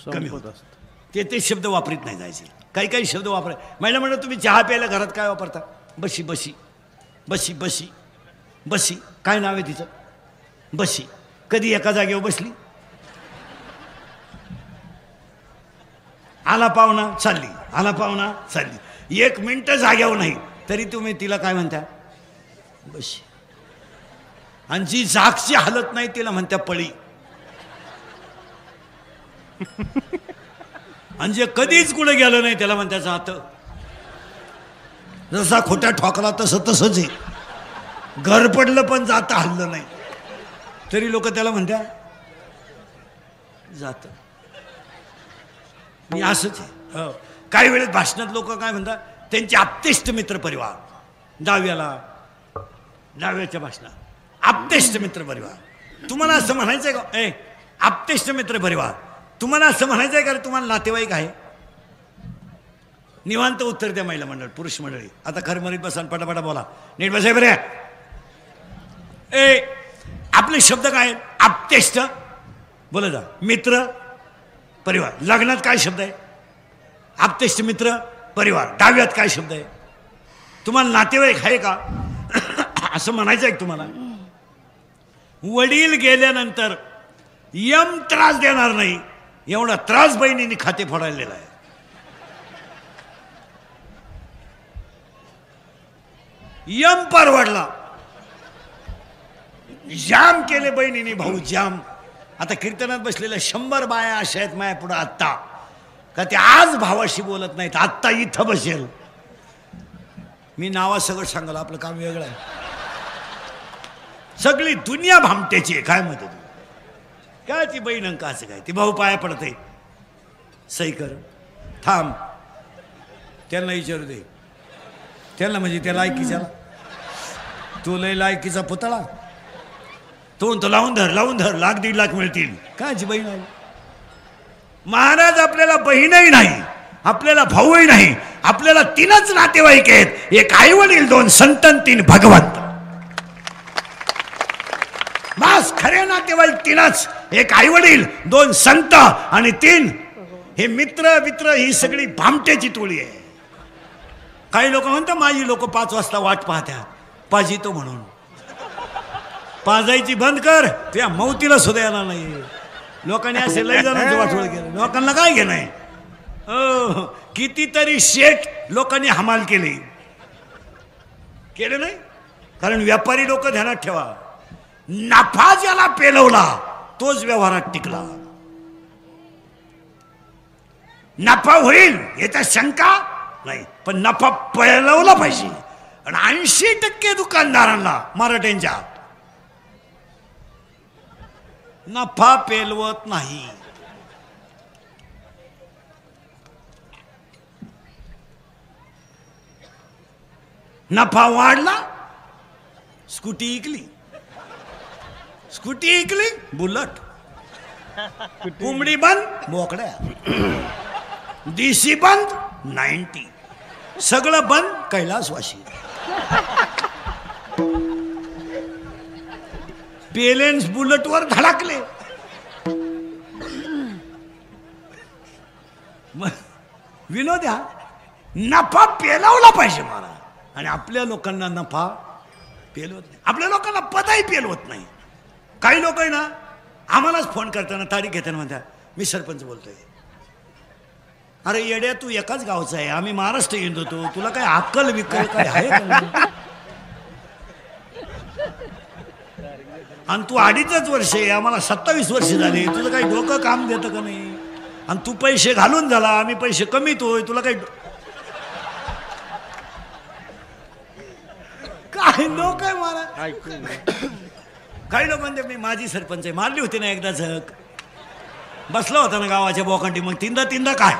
[SPEAKER 1] कमी होत असतं. ते शब्द वापरीत नाही जायचे. काही शब्द वापरा. महिला म्हणलं तुम्ही चहा प्यायला घरात काय वापरता? बशी बशी बशी बशी बशी. काय नाव आहे तिचं? बशी. कधी एका जागेवर बसली? आला पाहुणा चालली, आला पाहुणा चालली. 1 मिनिट जाग्यावर नाही तरी तुम्ही तिला काय म्हणता? बशी. आणि जी जागची हालत नाही तिला म्हणत्या पळी. आणि जे कधीच कुठे गेलं नाही त्याला म्हणत्या जात. जसा खोट्या ठोकला तसंच आहे. घर पडलं पण जाता हल्लं नाही तरी लोक त्याला म्हणत्या जात. मी असंच आहे. काही वेळेस भाषणात लोक काय म्हणतात, त्यांचे आप्तेष्ट मित्र परिवार, दहाव्याच्या भाषणात आप्तेष्ट मित्र परिवार. तुम्हाला असं म्हणायचंय का? आप्तेष्ट मित्र परिवार तुम्हाला असं म्हणायचं आहे का? तुम्हाला नातेवाईक आहे? निवांत उत्तर द्या महिला मंडळ, पुरुष मंडळी. आता खरं मरीत बसा, पटापटा बोला. नीट बसाय बरे. आपले शब्द काय? आप्तेष्ट बोला जा, मित्र परिवार. लग्नात काय शब्द आहे? आप्तेष्ट मित्र परिवार. दहाव्यात काय शब्द आहे? तुम्हाला नातेवाईक आहे का असं म्हणायचं आहे तुम्हाला? वडील गेल्यानंतर यम त्रास देणार नाही एवढा त्रास बहिणीने खाते फोडायलेला आहे. यम परवडला. जाम केले बहिणीने भाऊ जाम. आता कीर्तनात बसलेल्या 100 बाया अशा आहेत माया पुढं आत्ता का ते आज भावाशी बोलत नाहीत. आत्ता इथं बसेल मी नावा सगळं सांगाल आपलं काम वेगळं आहे. सगळी दुनिया भामट्याची आहे. काय म्हणते तू काय ती बहीण अंक असं काय ती भाऊ पाया पडते सही कर थांब त्यांना विचारू दे. त्यांना म्हणजे त्या लायकीच्याला तू लय लायकीचा पुतळा तो म्हणतो लावून धर 1-1.5 लाख मिळतील. कायची बहीण आहे. महाराज आपल्याला बहीणही नाही आपल्याला भाऊही नाही आपल्याला 3च नातेवाईक आहेत. एक आई वडील 2 संत 3 भगवंत. बस खरे नातेवाईक 3च. एक आई वडील 2 संत आणि 3 हे मित्र ही सगळी भामट्याची टोळी आहे. काही लोक म्हणतात माझी लोक 5 वाजता वाट पाहत्या पाजितो म्हणून. पाजायची बंद कर त्या मौतीला सुद्धा येणार नाही. लोकांनी असे लई जणांचं वाटोळ केलं. लोकांना काय घेणं आहे. कितीतरी शेठ लोकांनी हमाल केले नाही. कारण व्यापारी लोक ध्यानात ठेवा नफा ज्याला पेलवला तोच व्यवहारात टिकला. नफा होईल याचा शंका नाही पण नफा पेलवला पाहिजे. आणि 80% दुकानदारांना मराठ्यांच्या नफा पेलवत नाही. नफा वाढला स्कूटी इकली बुलट. कोंबडी बंद बोकड्या. डीसी बंद 90. सगळं बंद कैलासवासी. पेलेन्स बुलेटवर धडकले. विनोद हा नफा पेलवला पाहिजे मला. आणि आपल्या लोकांना नफा पेलवत नाही. आपल्या लोकांना पदही पेलवत नाही. काही लोक आहे ना आम्हालाच फोन करताना तारीख घेताना म्हणतात मी सरपंच बोलतोय. अरे येड्या तू एकाच गावचा आहे आम्ही महाराष्ट्र येऊन होतो तुला काय अक्कल विकल काय आहे का? आणि तू 2.5 वर्ष आहे आम्हाला 27 वर्ष झाली तुझं काही डोकं काम देतं का नाही. आणि तू पैसे घालून झाला आम्ही पैसे कमीतोय तुला काही काय लोक आहे मला. काही लोक म्हणते मी माझी सरपंच आहे. मारली होती ना एकदा झक बसला होता ना गावाच्या बोकांडी मग 3दा काय.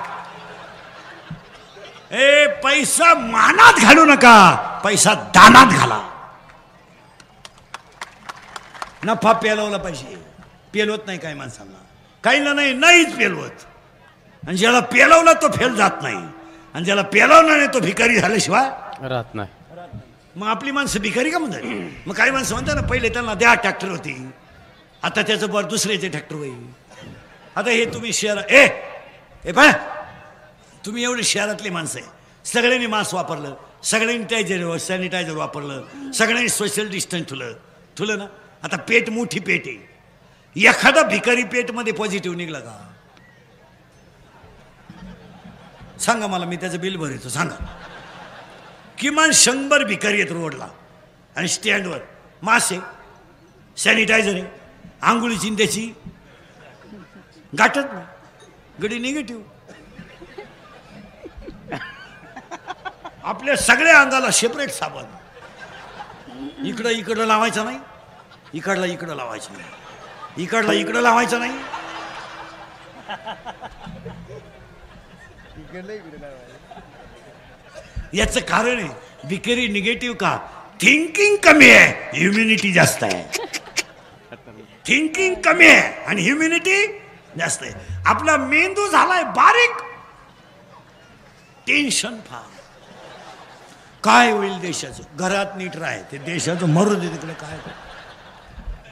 [SPEAKER 1] ए पैसा मानात घालू नका पैसा दानात घाला. नफा पेलवला पाहिजे. पेलवत नाही काही माणसांना काहींना नाहीच पेलवत. आणि ज्याला पेलवला तो फेल जात नाही आणि ज्याला पेलवला नाही तो भिकारी झाल्याशिवाय
[SPEAKER 2] राहत नाही.
[SPEAKER 1] मग आपली माणसं भिकारी का म्हणतात. मग काही माणसं म्हणतात ना पहिले त्यांना द्या ट्रॅक्टर होती आता त्याचं बर दुसऱ्याचे ट्रॅक्टर होईल. आता हे तुम्ही शहर ए बा तुम्ही एवढे शहरातली माणसं आहे. सगळ्यांनी मास्क वापरलं सगळ्यांनी सॅनिटायझर वापरलं सगळ्यांनी सोशल डिस्टन्स ठुलं ना. आता पेट मोठी पेट आहे. एखादा भिकारी पेटमध्ये पॉझिटिव्ह निघला का सांगा मला मी त्याचं बिल भरायचो सांगा. किमान 100 भिकारी आहेत रोडला आणि स्टँडवर मास्क आहे सॅनिटायझर आहे आंघोळीची त्याची गाठत नाही गडी निगेटिव्ह. आपल्या सगळ्या अंगाला सेपरेट साबण. इकडं लावायचं नाही इकडं लावायचं नाही इकडं लावायचं नाही. याचं कारण आहे भिकारी निगेटिव्ह का थिंकिंग कमी आहे ह्युमिनिटी जास्त आहे. थिंकिंग कमी आहे आणि ह्युमिनिटी जास्त आहे. आपला मेंदू झालाय बारीक टेन्शन फार. काय होईल देशाचं घरात नीट राहाय ते देशाचं मरू दे तिकडे काय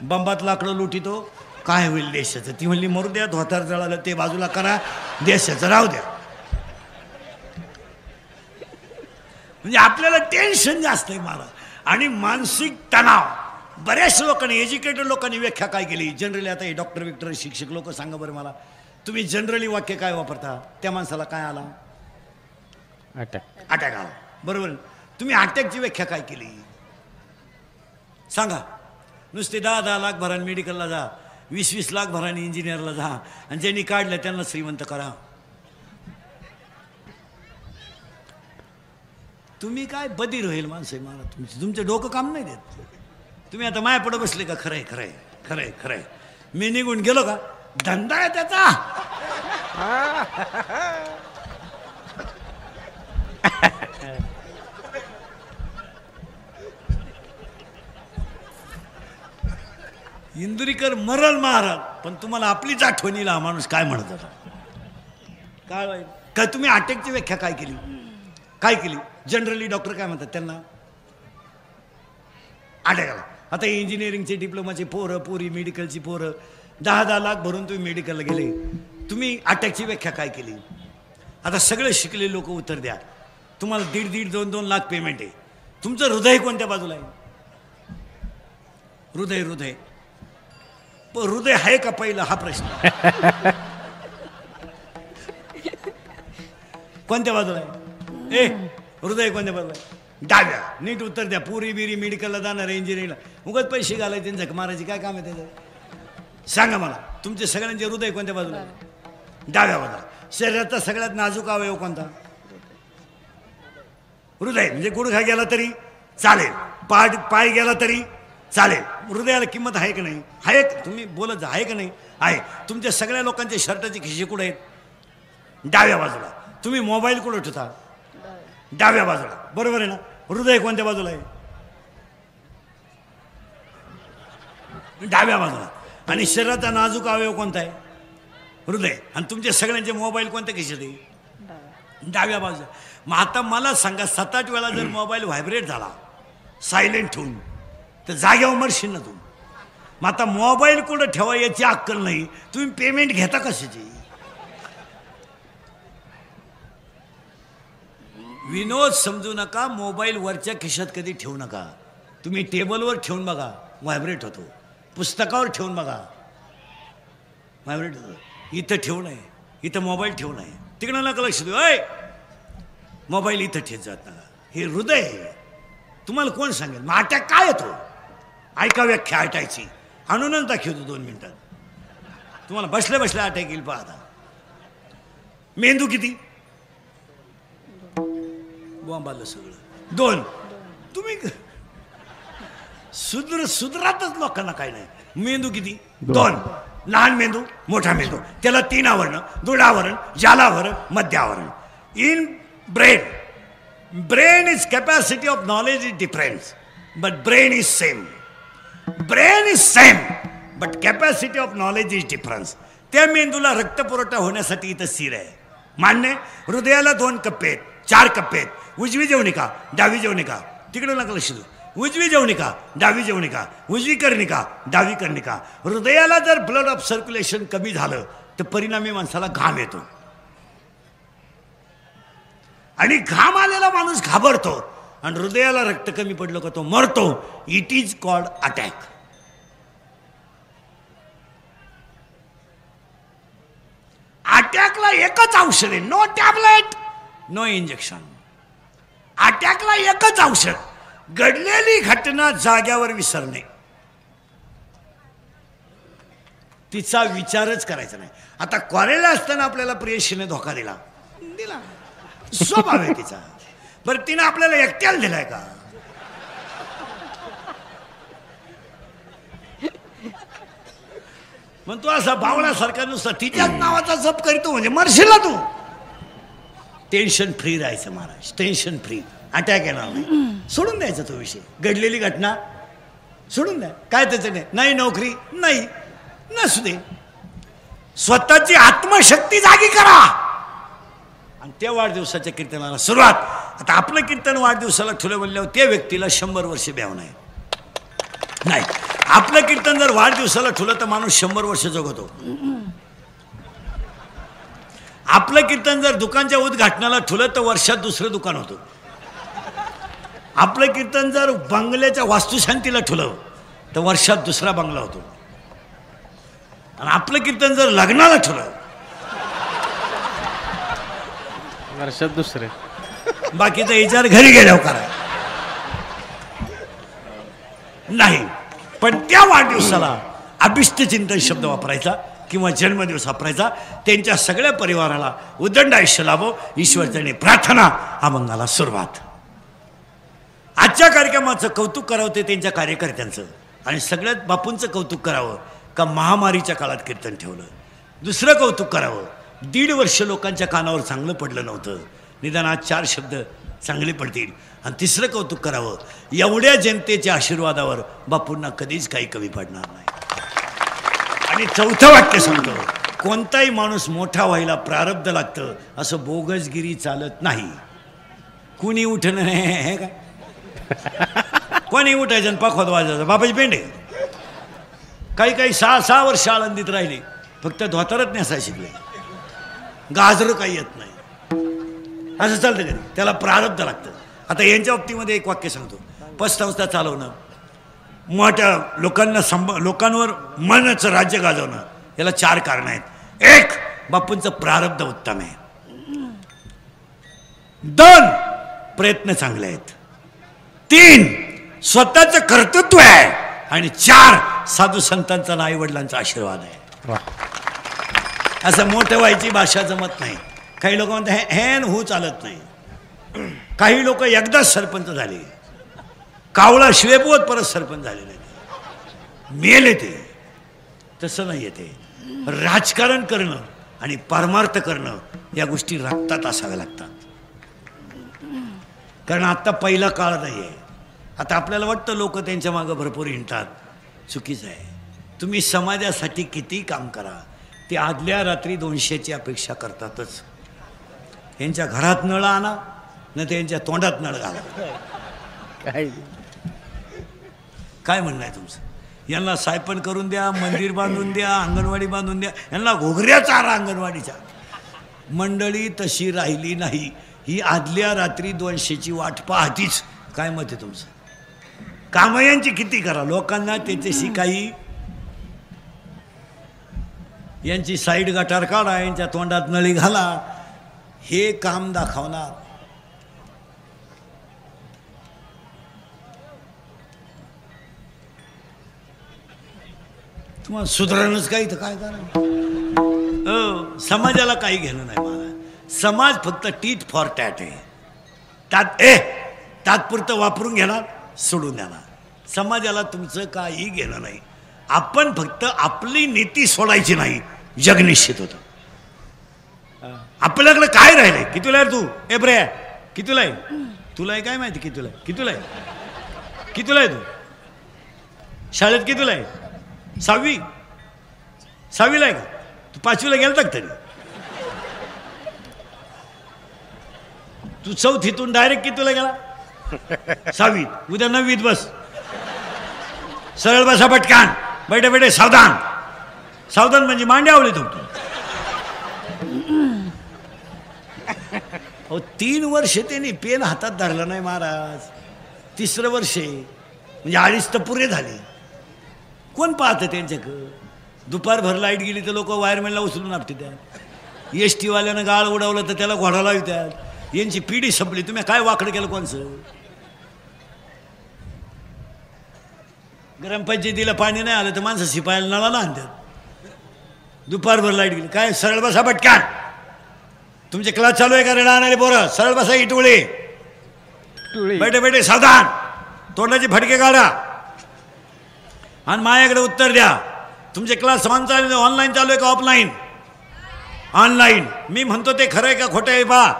[SPEAKER 1] बंबात लाकडं लुटितो काय होईल देशाचं. ती म्हणली मरू द्या धोतार जळालं ते बाजूला करा देशाचं राहू द्या. म्हणजे आपल्याला टेन्शन जास्त आहे मला आणि मानसिक तणाव. बऱ्याच लोकांनी एज्युकेटेड लोकांनी व्याख्या काय केली जनरली. आता हे डॉक्टर विक्टर शिक्षक लोक सांगा बरं मला तुम्ही जनरली वाक्य काय वापरता त्या माणसाला काय आला अटॅक आला बरोबर. तुम्ही अटॅकची व्याख्या काय केली सांगा. नुसते 10-10 लाख भराने मेडिकलला जा, 20-20 लाख भराने इंजिनियरला जा, आणि ज्यांनी काढलं त्यांना श्रीमंत करा. तुम्ही काय बधीर होईल माणसं आहे मला तुमचं डोकं काम नाही देत. तुम्ही आता माया पुढे बसले का? खरंय खरंय खरंय खरंय. मी निघून गेलो का धंदा आहे त्याचा. इंदुरीकर मरल महाराज, पण तुम्हाला आपलीच आठवणीला हा माणूस काय म्हणत होता. काय तुम्ही अटॅकची व्याख्या काय केली? काय केली? जनरली डॉक्टर काय म्हणतात त्यांना? अटॅकला. आता इंजिनिअरिंगचे डिप्लोमाचे पोरं पोरी मेडिकलची पोरं 10-10 लाख भरून तुम्ही मेडिकलला गेले, तुम्ही अटॅकची व्याख्या काय केली? आता सगळे शिकलेले लोक उत्तर द्या. तुम्हाला 1.5-1.5, 2-2 लाख पेमेंट आहे. तुमचं हृदय कोणत्या बाजूला आहे? हृदय हृदय हृदय आहे का पहिलं हा प्रश्न. कोणत्या बाजूला आहे? हृदय कोणत्या बाजूला आहे? डाव्या. नीट उत्तर द्या. पुरी बिरी मेडिकलला जाणार, इंजिनिअरिंगला उगाच पैसे घालायचे, झक मारायची काय काम आहे त्याचं? सांगा मला, तुमचे सगळ्यांचे हृदय कोणत्या बाजूला आहे? डाव्या बाजूला. शरीराचा सगळ्यात नाजूक अवयव कोणता? हृदय. म्हणजे गुडघा गेला तरी चालेल, पाय गेला तरी चालेल. हृदयाला किंमत आहे का नाही? आहे. तुम्ही बोलत जा, आहे का नाही? आहे. तुमच्या सगळ्या लोकांचे शर्टाचे खिशे कुठे आहेत? डाव्या बाजूला. तुम्ही मोबाईल कुठे ठेवता? डाव्या बाजूला. बरोबर आहे ना? हृदय कोणत्या बाजूला आहे? डाव्या बाजूला. आणि शरीराचा नाजूक अवयव कोणता आहे? हृदय. आणि तुमचे सगळ्यांचे मोबाईल कोणत्या खिशात आहे? डाव्या बाजूला. मग आता मला सांगा, 7-8 वेळा जर मोबाईल व्हायब्रेट झाला सायलेंट ठेवून, तर जाग्यावर मरशील ना तू. मग आता मोबाईल कुठं ठेवा याची अक्कल नाही, तुम्ही पेमेंट घेता कशाची? विनोद समजू नका. मोबाईल वरच्या खिशात कधी ठेवू नका. तुम्ही टेबलवर ठेवून बघा, व्हायब्रेट होतो. पुस्तकावर ठेवून बघा, व्हायब्रेट होतो. इथं ठेवू नये, इथं मोबाईल ठेवू नये. तिकडं नका लक्ष देऊ. मोबाईल इथं ठेवत जात नका. हे हृदय आहे. तुम्हाला कोण सांगेल? मग अटॅक काय येतो? ऐका व्याख्या अटॅकची. आणूनच दाखवतो 2 मिनिटात. तुम्हाला बसल्या बसल्या अटॅक येईल. पाहता मेंदू किती? बॉम्बाला सगळं 2. तुम्ही सुधरातच लोकांना काय नाही. मेंदू किती? 2. लहान मेंदू, मोठा मेंदू. त्याला 3 आवरण: दृढावरण, जालावरण, मध्य आवरण. In brain is capacity of knowledge is difference, but brain is same. Brain is same but capacity of knowledge is difference. त्या मेंदूला रक्तपुरवठा होण्यासाठी इथं सिर आहे, मान्य. हृदयाला 2 कप्पे आहेत, 4 कप्पे आहेत. उजवी जवनिका, डावी जवनिका. तिकडे नका लक्ष देऊ. उजवी जवनिका, डावी जवनिका, उजवी कर्णिका, डावी कर्णिका. हृदयाला जर ब्लड ऑफ सर्क्युलेशन कमी झालं तर परिणामी माणसाला घाम येतो, आणि घाम आलेला माणूस घाबरतो. आणि हृदयाला रक्त कमी पडलं का तो मरतो. It is called attack. अटॅकला एकच औषध आहे, नो टॅबलेट, नो इंजेक्शन. अटॅकला एकच औषध, घडलेली घटना जाग्यावर विसरणे. तिचा विचारच करायचा नाही. आता कॉलेजला असताना आपल्याला प्रेयसीने धोका दिला, स्वभाव आहे तिचा. बरं, तिनं आपल्याला एकट्याला दिलाय का? मग तू असा भावण्यासारखा नुसता तिच्याच नावाचा जप करतो म्हणजे मरशील तू. टेन्शन फ्री राहायचं महाराज, टेन्शन फ्री. अटॅक येणार नाही. सोडून द्यायचा तो विषय. घडलेली घटना सोडून द्या. काय त्याचं नाही नोकरी नाही, नसू दे. स्वतःची आत्मशक्ती जागी करा. आणि त्या वाढदिवसाच्या कीर्तनाला सुरुवात. आता आपलं कीर्तन वाढदिवसाला ठुलं म्हणल्यावर त्या व्यक्तीला 100 वर्ष ब्याव नाही. आपलं कीर्तन जर वाढदिवसाला ठुलं तर माणूस 100 वर्ष जगतो. आपलं कीर्तन जर दुकानच्या उद्घाटनाला ठुलं तर वर्षात दुसरं दुकान होतं. आपलं कीर्तन जर बंगल्याच्या वास्तुशांतीला ठुलं तर वर्षात दुसरा बंगला होतो. आणि आपलं कीर्तन जर लग्नाला ठुलं
[SPEAKER 2] वर्षात दुसरे.
[SPEAKER 1] बाकीचा विचार घरी गेल्यावर करा. नाही, पण त्या वाढदिवसाला अभिष्ट चिंतन शब्द वापरायचा किंवा जन्मदिवस वापरायचा. त्यांच्या सगळ्या परिवाराला उदंड आयुष्य लाभो ईश्वरचरणी प्रार्थना. अभंगाला सुरुवात. आजच्या कार्यक्रमाचं कौतुक करावं ते त्यांच्या कार्यकर्त्यांचं आणि सगळ्यात बापूंचं कौतुक करावं का महामारीच्या काळात कीर्तन ठेवलं. दुसरं कौतुक करावं 1.5 वर्ष लोकांच्या कानावर चांगलं पडलं नव्हतं, निदान आज 4 शब्द चांगले पडतील. आणि तिसरं कौतुक करावं एवढ्या जनतेच्या आशीर्वादावर बापूंना कधीच काही कमी पडणार नाही. आणि चौथं वाक्य सांगतो, कोणताही माणूस मोठा व्हायला प्रारब्ध लागतं, असं बोगसगिरी चालत नाही. कुणी उठणं हे काय कोणी उठायचं आणि पाखवत वाजायचं बापाची पेंडे. काही काही 6 वर्ष आळंदीत राहिले, फक्त धोतारच नेसाय शिकले, गाजरं काही येत नाही. असं चालतं कधी, त्याला प्रारब्ध लागतं. आता यांच्या बाबतीमध्ये एक वाक्य सांगतो, पतसंस्था चालवणं, मोठ्या लोकांना लोकांवर मनाचं राज्य गाजवणं, याला 4 कारणं आहेत. 1, बापूंचं प्रारब्ध उत्तम आहे. 2, प्रयत्न चांगले आहेत. 3, स्वतःचं कर्तृत्व आहे. आणि 4, साधू संतांचा आणि आई वडिलांचा आशीर्वाद आहे. असं मोठं व्हायची भाषा जमत नाही. काही लोक म्हणतात हेन हो चालत नाही. काही लोक एकदाच सरपंच झाले, कावळा शिवेपोत परत सरपंच झाले नाही, मेले ते. तसं नाही आहे ते. राजकारण करणं आणि परमार्थ करणं या गोष्टी रक्तात असाव्या लागतात. कारण आत्ता पहिला काळ नाही आहे. आता आपल्याला वाटतं लोक त्यांच्या मागं भरपूर हिंडतात, चुकीचं आहे. तुम्ही समाजासाठी किती काम करा, ते आदल्या रात्री 200ची अपेक्षा करतातच. यांच्या घरात नळ आणा न त्यांच्या तोंडात नळ घाला. काय म्हणणं आहे तुमचं? यांना सायपण करून द्या, मंदिर बांधून द्या, अंगणवाडी बांधून द्या, यांना घोगऱ्या चारा अंगणवाडीच्या. मंडळी तशी राहिली नाही. ही आदल्या रात्री 200ची वाट पाहतीच. काय मत आहे तुमचं? कामं यांची किती करा, लोकांना त्याच्याशी काही, यांची साईड गटार काढा, यांच्या तोंडात नळी घाला, हे काम दाखवणार. तुम्हाला सुधारणच काही तर काय करा. समाजाला काही घेणं नाही मला. समाज फक्त टीट फॉर टॅट आहे. तात्पुरतं वापरून घेणार, सोडून देणार. समाजाला तुमचं काही घेणं नाही. आपण फक्त आपली नीती सोडायची नाही, जग निश्चित होतं. आपल्याकडे काय राहिलंय? कितीला आहे तू? ए ब्रे, कितीला आहे? तुला आहे काय माहिती? कितीला आहे? कितीला आहे? कितीला आहे तू? शाळेत कितीला आहे? 6वीला आहे का? तू 5वीला गेलता का तरी? तू 4थीतून डायरेक्ट कितीला गेला? 6वीत. उद्या 9वीत बस. सरळ बसा पटकान. बैठे बैठे सावधान. सावधान म्हणजे मांडी आवडली तुमची. 3 वर्ष त्यांनी पेन हातात धरला नाही महाराज. 3रं वर्ष म्हणजे 2.5 तर पुरे झाले. कोण पाहतं त्यांच्याकडं? दुपारभर लाईट गेली तर लोक वायरमॅनला उचलून आपटतात. ST वाल्यानं गाळ उडवलं तर त्याला घोडा लावतात. यांची पिढी संपली. तुम्ही काय वाकडं केलं कोणचं? ग्रामपंचायतीला पाणी नाही आलं तर माणसं शिपायला नळाला आणतात. दुपारभर लाईट गेली काय? सरळ बसा पटकान. तुमचे क्लास चालू आहे का? रेडा आणणारे पोरं सरळ बसा. इटुळे बैठे बैठे सावधान. तोंडाचे फटके काढा आणि माझ्याकडे उत्तर द्या. तुमचे क्लास ऑनलाईन चालू आहे का ऑफलाईन? ऑनलाईन. मी म्हणतो ते खरं आहे का खोटं आहे? बा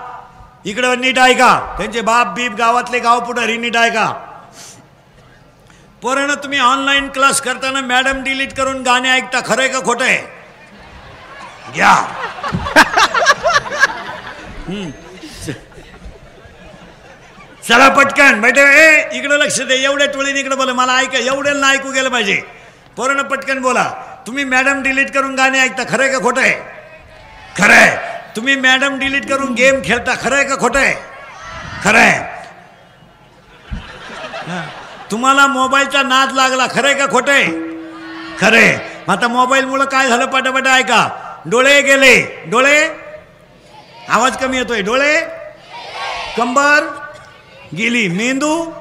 [SPEAKER 1] इकडं नीट ऐका. त्यांचे बाप बीप गावातले गाव पुढारी नीट ऐका. पोरांनो, तुम्ही ऑनलाईन क्लास करताना मॅडम डिलीट करून गाणे ऐकता, खरं आहे का खोटं आहे? घ्या. चला पटकन बैठे. इकडं लक्ष दे. एवढ्या टोळीने इकडे बोला. मला ऐका. एवढ्याला ऐकू गेलं पाहिजे. पोरांनो पटकन बोला. तुम्ही मॅडम डिलीट करून गाणे ऐकता, खरं आहे का खोटं आहे? खरं आहे. तुम्ही मॅडम डिलीट करून गेम खेळता, खरं आहे का खोटं आहे? खरं आहे. तुम्हाला मोबाईलचा नाद लागला, खरं आहे का खोटं आहे? खरं आहे. आता मोबाईलमुळं काय झालं? पटापट ऐका. डोळे गेले. डोळे, आवाज कमी येतोय. डोळे, कंबर गेली, मेंदू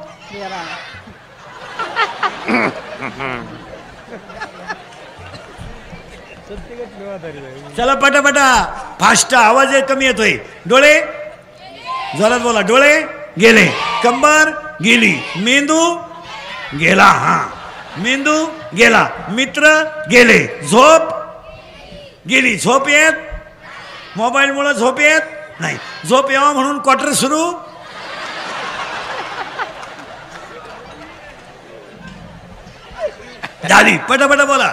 [SPEAKER 1] चला पटापटा फास्ट आवाज कमी येतोय. डोळे जोरात बोला. डोळे गेले, कंबर गेली, मेंदू गेला. हा मेंदू गेला, मित्र गेले, झोप गेली. झोप येत मोबाईलमुळे झोप येत नाही. झोप यावा म्हणून क्वार्टर सुरू. झाली. पटापटा बोला.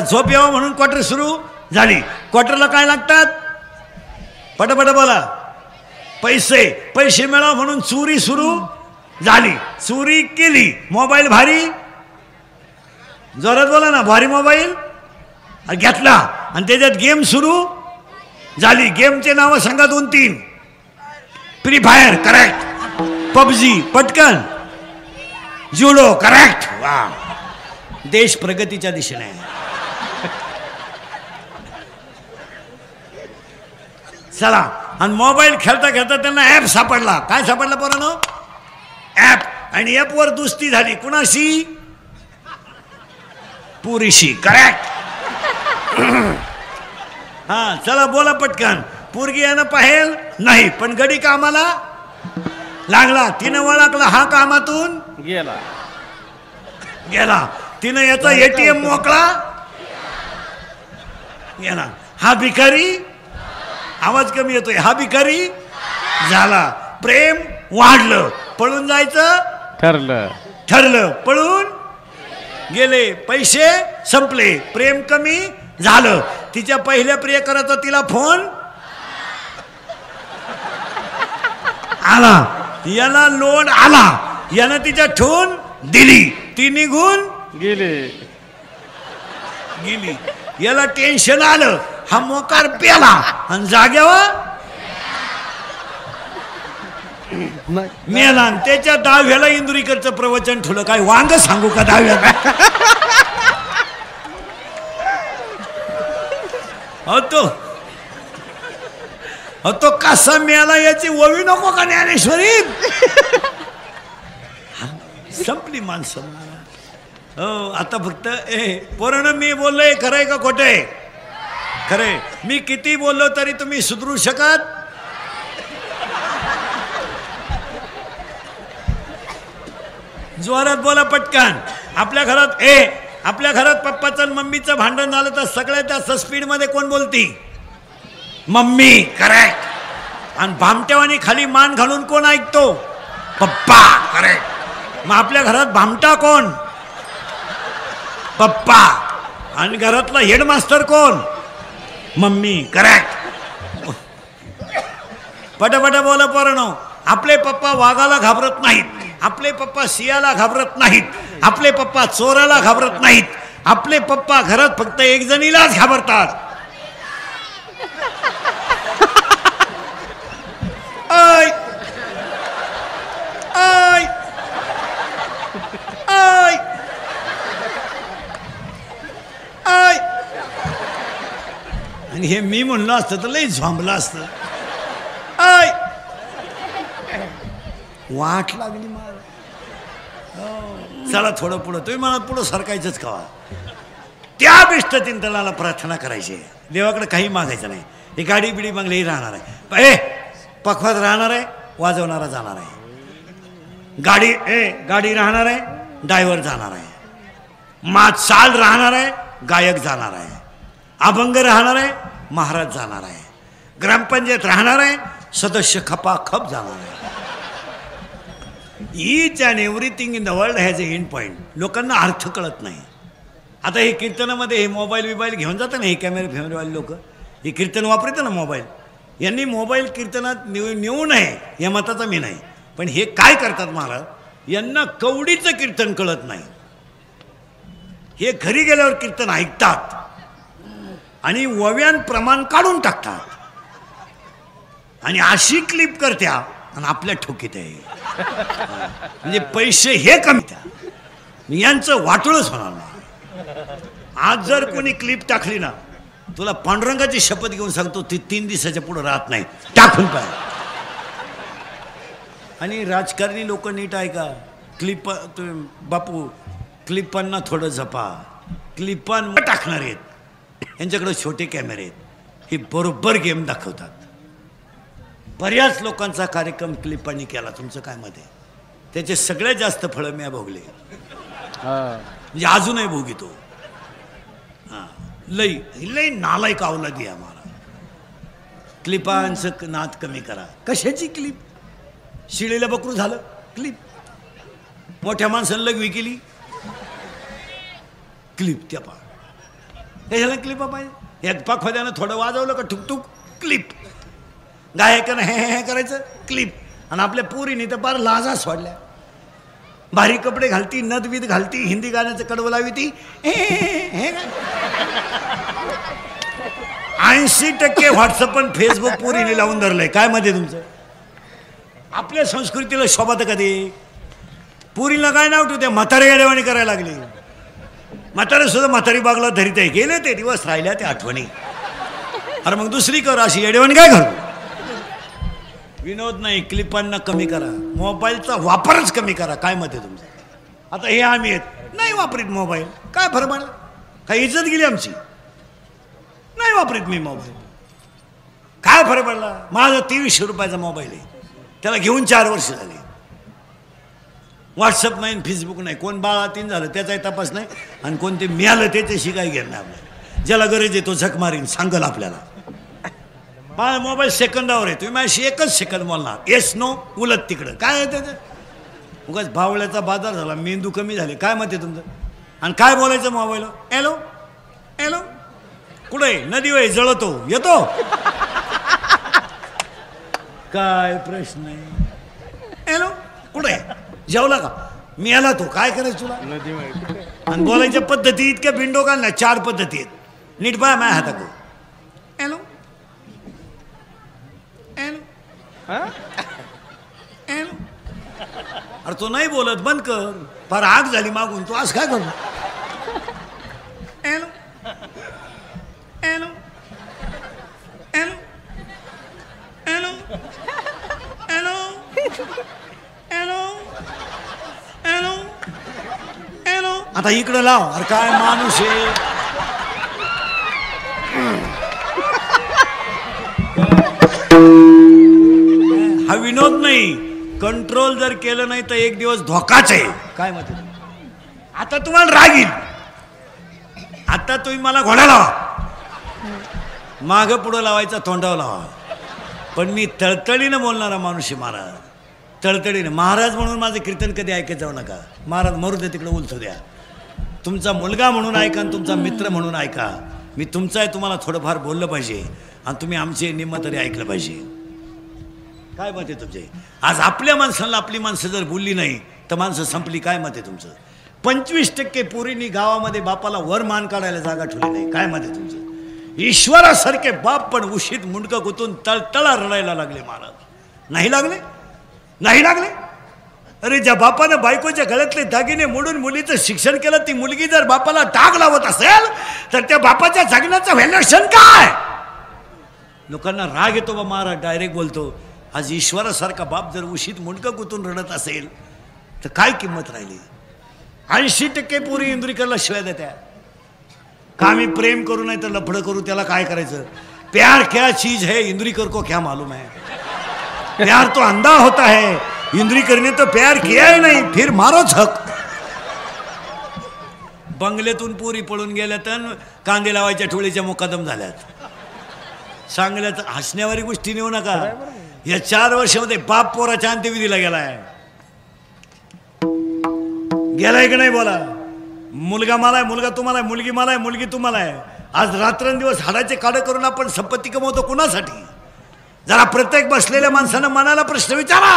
[SPEAKER 1] झोप यावा म्हणून क्वार्टर सुरू झाली. क्वार्टरला काय लागतात? पटापटा बोला. पैसे. पैसे मिळावा म्हणून चोरी सुरू झाली. चोरी केली. मोबाईल भारी. जोरात बोला ना. भारी मोबाईल घेतला आणि त्याच्यात गेम सुरू झाली. गेमचे नाव सांगा 2-3. Free fire correct. पबजी पटकन. जुडो करेक्ट. वा, देश प्रगतीच्या दिशेने आहे. चला. आणि मोबाईल खेळता खेळता त्यांना ॲप सापडला. काय सापडला पोरांनो? ॲप. आणि ॲपवर दुस्ती झाली. कुणाशी? पुरीशी. करेक्ट. हा चला बोला पटकन. पोरगी यानं पाहेल नाही पण गडी कामाला लागला. तिनं ओळखला हा कामातून
[SPEAKER 2] गेला.
[SPEAKER 1] गेला. तिनं याचा एटीएम मोकळा गेला. हा भिकारी. आवाज कमी येतोय. हा भिकारी झाला. प्रेम वाढलं. पळून जायचं ठरलं. पळून गेले. पैसे संपले. प्रेम कमी झालं. तिच्या पहिल्या प्रियकराचा तिला फोन आला. याला लोड आला. यानं तिच्या ठेवून दिली. ती निघून
[SPEAKER 2] गेली.
[SPEAKER 1] याला टेन्शन आलं. हा मोकार पेला आणि जाग्यावर मेला. त्याच्या 10व्याला इंदुरीकरचं प्रवचन ठेवलं. काय वांग सांगू का 10व्याला? तो कसा मेला याची ओवी नको का ज्ञानेश्वरी? संपली माणसं. हो आता फक्त पोरानं मी बोललोय खरंय का खोटंय? खरंय. मी किती बोललो तरी तुम्ही सुधरू शकत जोरात बोला पटकन. आपल्या घरात पप्पाचं आणि मम्मीचं भांडण झालं तर सगळ्यात जास्त स्पीडमध्ये कोण बोलती? मम्मी. करेक्ट. आणि भामट्यावानी खाली मान घालून कोण ऐकतो? पप्पा. करेक्ट. मग आपल्या घरात भामटा कोण? पप्पा. आणि घरातला हेडमास्टर कोण? मम्मी. करेक्ट. पटापटा बोला पोरांनो. आपले पप्पा वाघाला घाबरत नाहीत. आपले पप्पा सियाला घाबरत नाहीत. आपले पप्पा चोराला घाबरत नाहीत. आपले पप्पा घरात फक्त एक जणीलाच घाबरतात. I I I I. आणि हे मी म्हणलं असतं तर लई झोंबलं असतं. आय वाट लागली मला. चला थोडं पुढं. तुम्ही मला पुढं सरकायचंच का? त्या बिष्ट चिंतनाला प्रार्थना करायची. देवाकडे काही मागायचं नाही. ही गाडी बिडी मागली राहणार आहे. पखवात राहणार आहे. वाजवणारा जाणार आहे. गाडी राहणार आहे. ड्रायव्हर जाणार आहे. चाल राहणार आहे. गायक जाणार आहे. अभंग राहणार आहे. महाराज जाणार आहे. ग्रामपंचायत राहणार आहे. सदस्य खपाखप जाणार आहे. Each and everything in the world has A and point. लोकांना अर्थ कळत नाही. आता हे कीर्तनामध्ये हे मोबाईल घेऊन जातं ना, हे कॅमेरे फेमेरेवाले लोक हे कीर्तन वापरतं ना मोबाईल. यांनी मोबाईल कीर्तनात नेऊ नये या मताचा मी नाही. पण हे काय करतात महाराज, यांना कवडीचं कीर्तन कळत नाही. हे घरी गेल्यावर कीर्तन ऐकतात आणि वव्यान प्रमाण काढून टाकतात आणि अशी क्लिप करत्या आणि आपल्या ठोकीत आहे. म्हणजे पैसे हे कमी त्या यांचं वाटोळच होणार नाही. आज जर कोणी क्लिप टाकली ना, तुला पांडुरंगाची शपथ घेऊन सांगतो ती 3 दिवसाच्या पुढे राहत नाही. टाकून पाय. आणि राजकारणी लोक नीट ऐका. क्लिप बापू क्लिपांना थोडं जपा. क्लिपांवर टाकणार आहेत, यांच्याकडे छोटे कॅमेरे आहेत, हे बरोबर गेम दाखवतात. बऱ्याच लोकांचा कार्यक्रम क्लिपांनी केला. तुमचं काय मत आहे? त्याचे सगळ्यात जास्त फळं मी भोगले, म्हणजे अजूनही भोगितो. हां, लई लई नालायक अवलादी आहे आम्हाला. क्लिपांचं नाद कमी करा. कशाची क्लिप? शिळेला बकरू झालं क्लिप, मोठ्या माणसानं लघवी केली क्लिप, त्या पा त्याच्याला क्लिपा पाहिजे. एक पाखवाद्यानं थोडं वाजवलं का ठुकठुक क्लिप, गायकानं हे करायचं क्लिप. आणि आपल्या पोरीने तर फार लाजा सोडल्या. भारी कपडे घालती, नदवीत घालती, हिंदी गाण्याचं कडवं लावी ती. 80% व्हॉट्सअप आणि फेसबुक पोरीने लावून धरलंय. काय मध्ये तुमचं? आपल्या संस्कृतीला शोभा तर कधी पुरीला काय नाव ठेवते? म्हातारे येडेवाणी करायला लागली. म्हातारे सुद्धा म्हातारी बागला धरीत आहे. गेले ते दिवस, राहिल्या ते आठवणी. अरे मग दुसरी कर, अशी येडेवाणी काय करू? विनोद नाही, क्लिपांना कमी करा. मोबाईलचा वापरच कमी करा. काय मत आहे तुमचं? आता हे आम्ही आहेत नाही वापरीत मोबाईल, काय फरक पडला? काय इज्जत गेली आमची? नाही वापरीत मी मोबाईल, काय फरक पडला? माझा 2300 रुपयाचा मोबाईल आहे, त्याला घेऊन 4 वर्ष झाली. व्हॉट्सअप नाही, फेसबुक नाही. कोण बाळातीन झालं त्याचाही तपास नाही, आणि कोणते मिळालं त्याच्याशी काही घेणं नाही आपल्याला. ज्याला गरज आहे तो झक मारीन, सांगल आपल्याला. माझा मोबाईल सेकंदावर आहे, तुम्ही माझ्याशी 1च सेकंद बोलणार. येस नो, उलट तिकडं. काय आहे त्याचं? उगाच भावळ्याचा बाजार झाला, मेंदू कमी झाले. काय मत आहे तुमचं? आणि काय बोलायचं मोबाईल? हॅलो हॅलो, कुठे नदी वय जळतो येतो? काय प्रश्न आहे? हॅलो कुठे, जेवला का? मी आला. तो काय करायचं तुला? आणि बोलायच्या पद्धती इतक्या बिंडो का ना, 4 पद्धती आहेत. नीट पाय माझ्या हातात. Hello hello hello. अरे तो नाही बोलत, बंद कर. फार आग झाली मागून, तू आज काय करू? Hello hello hello hello hello hello hello hello. आता इकडं लाव. अरे काय माणूस आहे? हा विनोद नाही. कंट्रोल जर केलं नाही तर एक दिवस धोकाच आहे. काय मत? आता तुम्हाला राग येईल. आता तुम्ही मला घोडा लावा, मागं पुढं लावायचा, तोंडावर लावा, पण मी तळतळीनं बोलणारा माणूस आहे महाराज. तळतळीनं महाराज म्हणून माझं कीर्तन कधी ऐकत जाऊ नका. महाराज मरू दे तिकडे, उलथू द्या. तुमचा मुलगा म्हणून ऐका आणि तुमचा मित्र म्हणून ऐका. मी तुमचा आहे, तुम्हाला थोडंफार बोललं पाहिजे, आणि तुम्ही आमचे निम्म तरी ऐकलं पाहिजे. काय मत आहे तुमचे? आज आपल्या माणसाला आपली माणसं जर बोलली नाही तर माणसं संपली. काय मत आहे तुमचं? 25% पोरींनी गावामध्ये बापाला वर मान काढायला जागा ठेवली नाही. काय मत आहे तुमचं? ईश्वरासारखे बाप पण उशीत मुंडकं गुतून तळतळा रडायला लागले. महाराज नाही लागले? नाही लागले? अरे ज्या बापानं बायकोच्या गळ्यातले दागिने मोडून मुलीचं शिक्षण केलं, ती मुलगी जर बापाला डाग लावत असेल तर त्या बापाच्या जगण्याचं व्हॅल्युएशन काय? लोकांना राग येतो बा. महाराज डायरेक्ट बोलतो. आज ईश्वरासारखा बाप जर उशीत मुंडकं गुतून रडत असेल तर काय किंमत राहिली? 80% पोरी इंद्रिकरला शिवाय देत्या. का मी प्रेम करू नाही तर लफडं करू, त्याला काय करायचं? प्यार क्या चीज है इंद्रिकर को क्या मालूम है? प्यार तो अंधा होता है, इंद्रिकर ने तो प्यार किया ही नहीं, फिर मारो झक. बंगल्यातून पोरी पळून गेल्या तर कांदे लावायच्या ठोळीच्या मुकादम झाल्यात. सांगल्यात हसण्यावारी गोष्टी नेऊ नका. या 4 वर्षामध्ये बाप पोराच्या अंत्यविधीला गेलाय. गेलाय की नाही बोला? मुलगा मला आहे, मुलगा तुम्हाला आहे, मुलगी मला आहे, मुलगी तुम्हाला आहे. आज रात्रंदिवस हाडाचे काढं करून आपण संपत्ती कमवतो कुणासाठी? जरा प्रत्येक बसलेल्या माणसानं मनाला प्रश्न विचारा.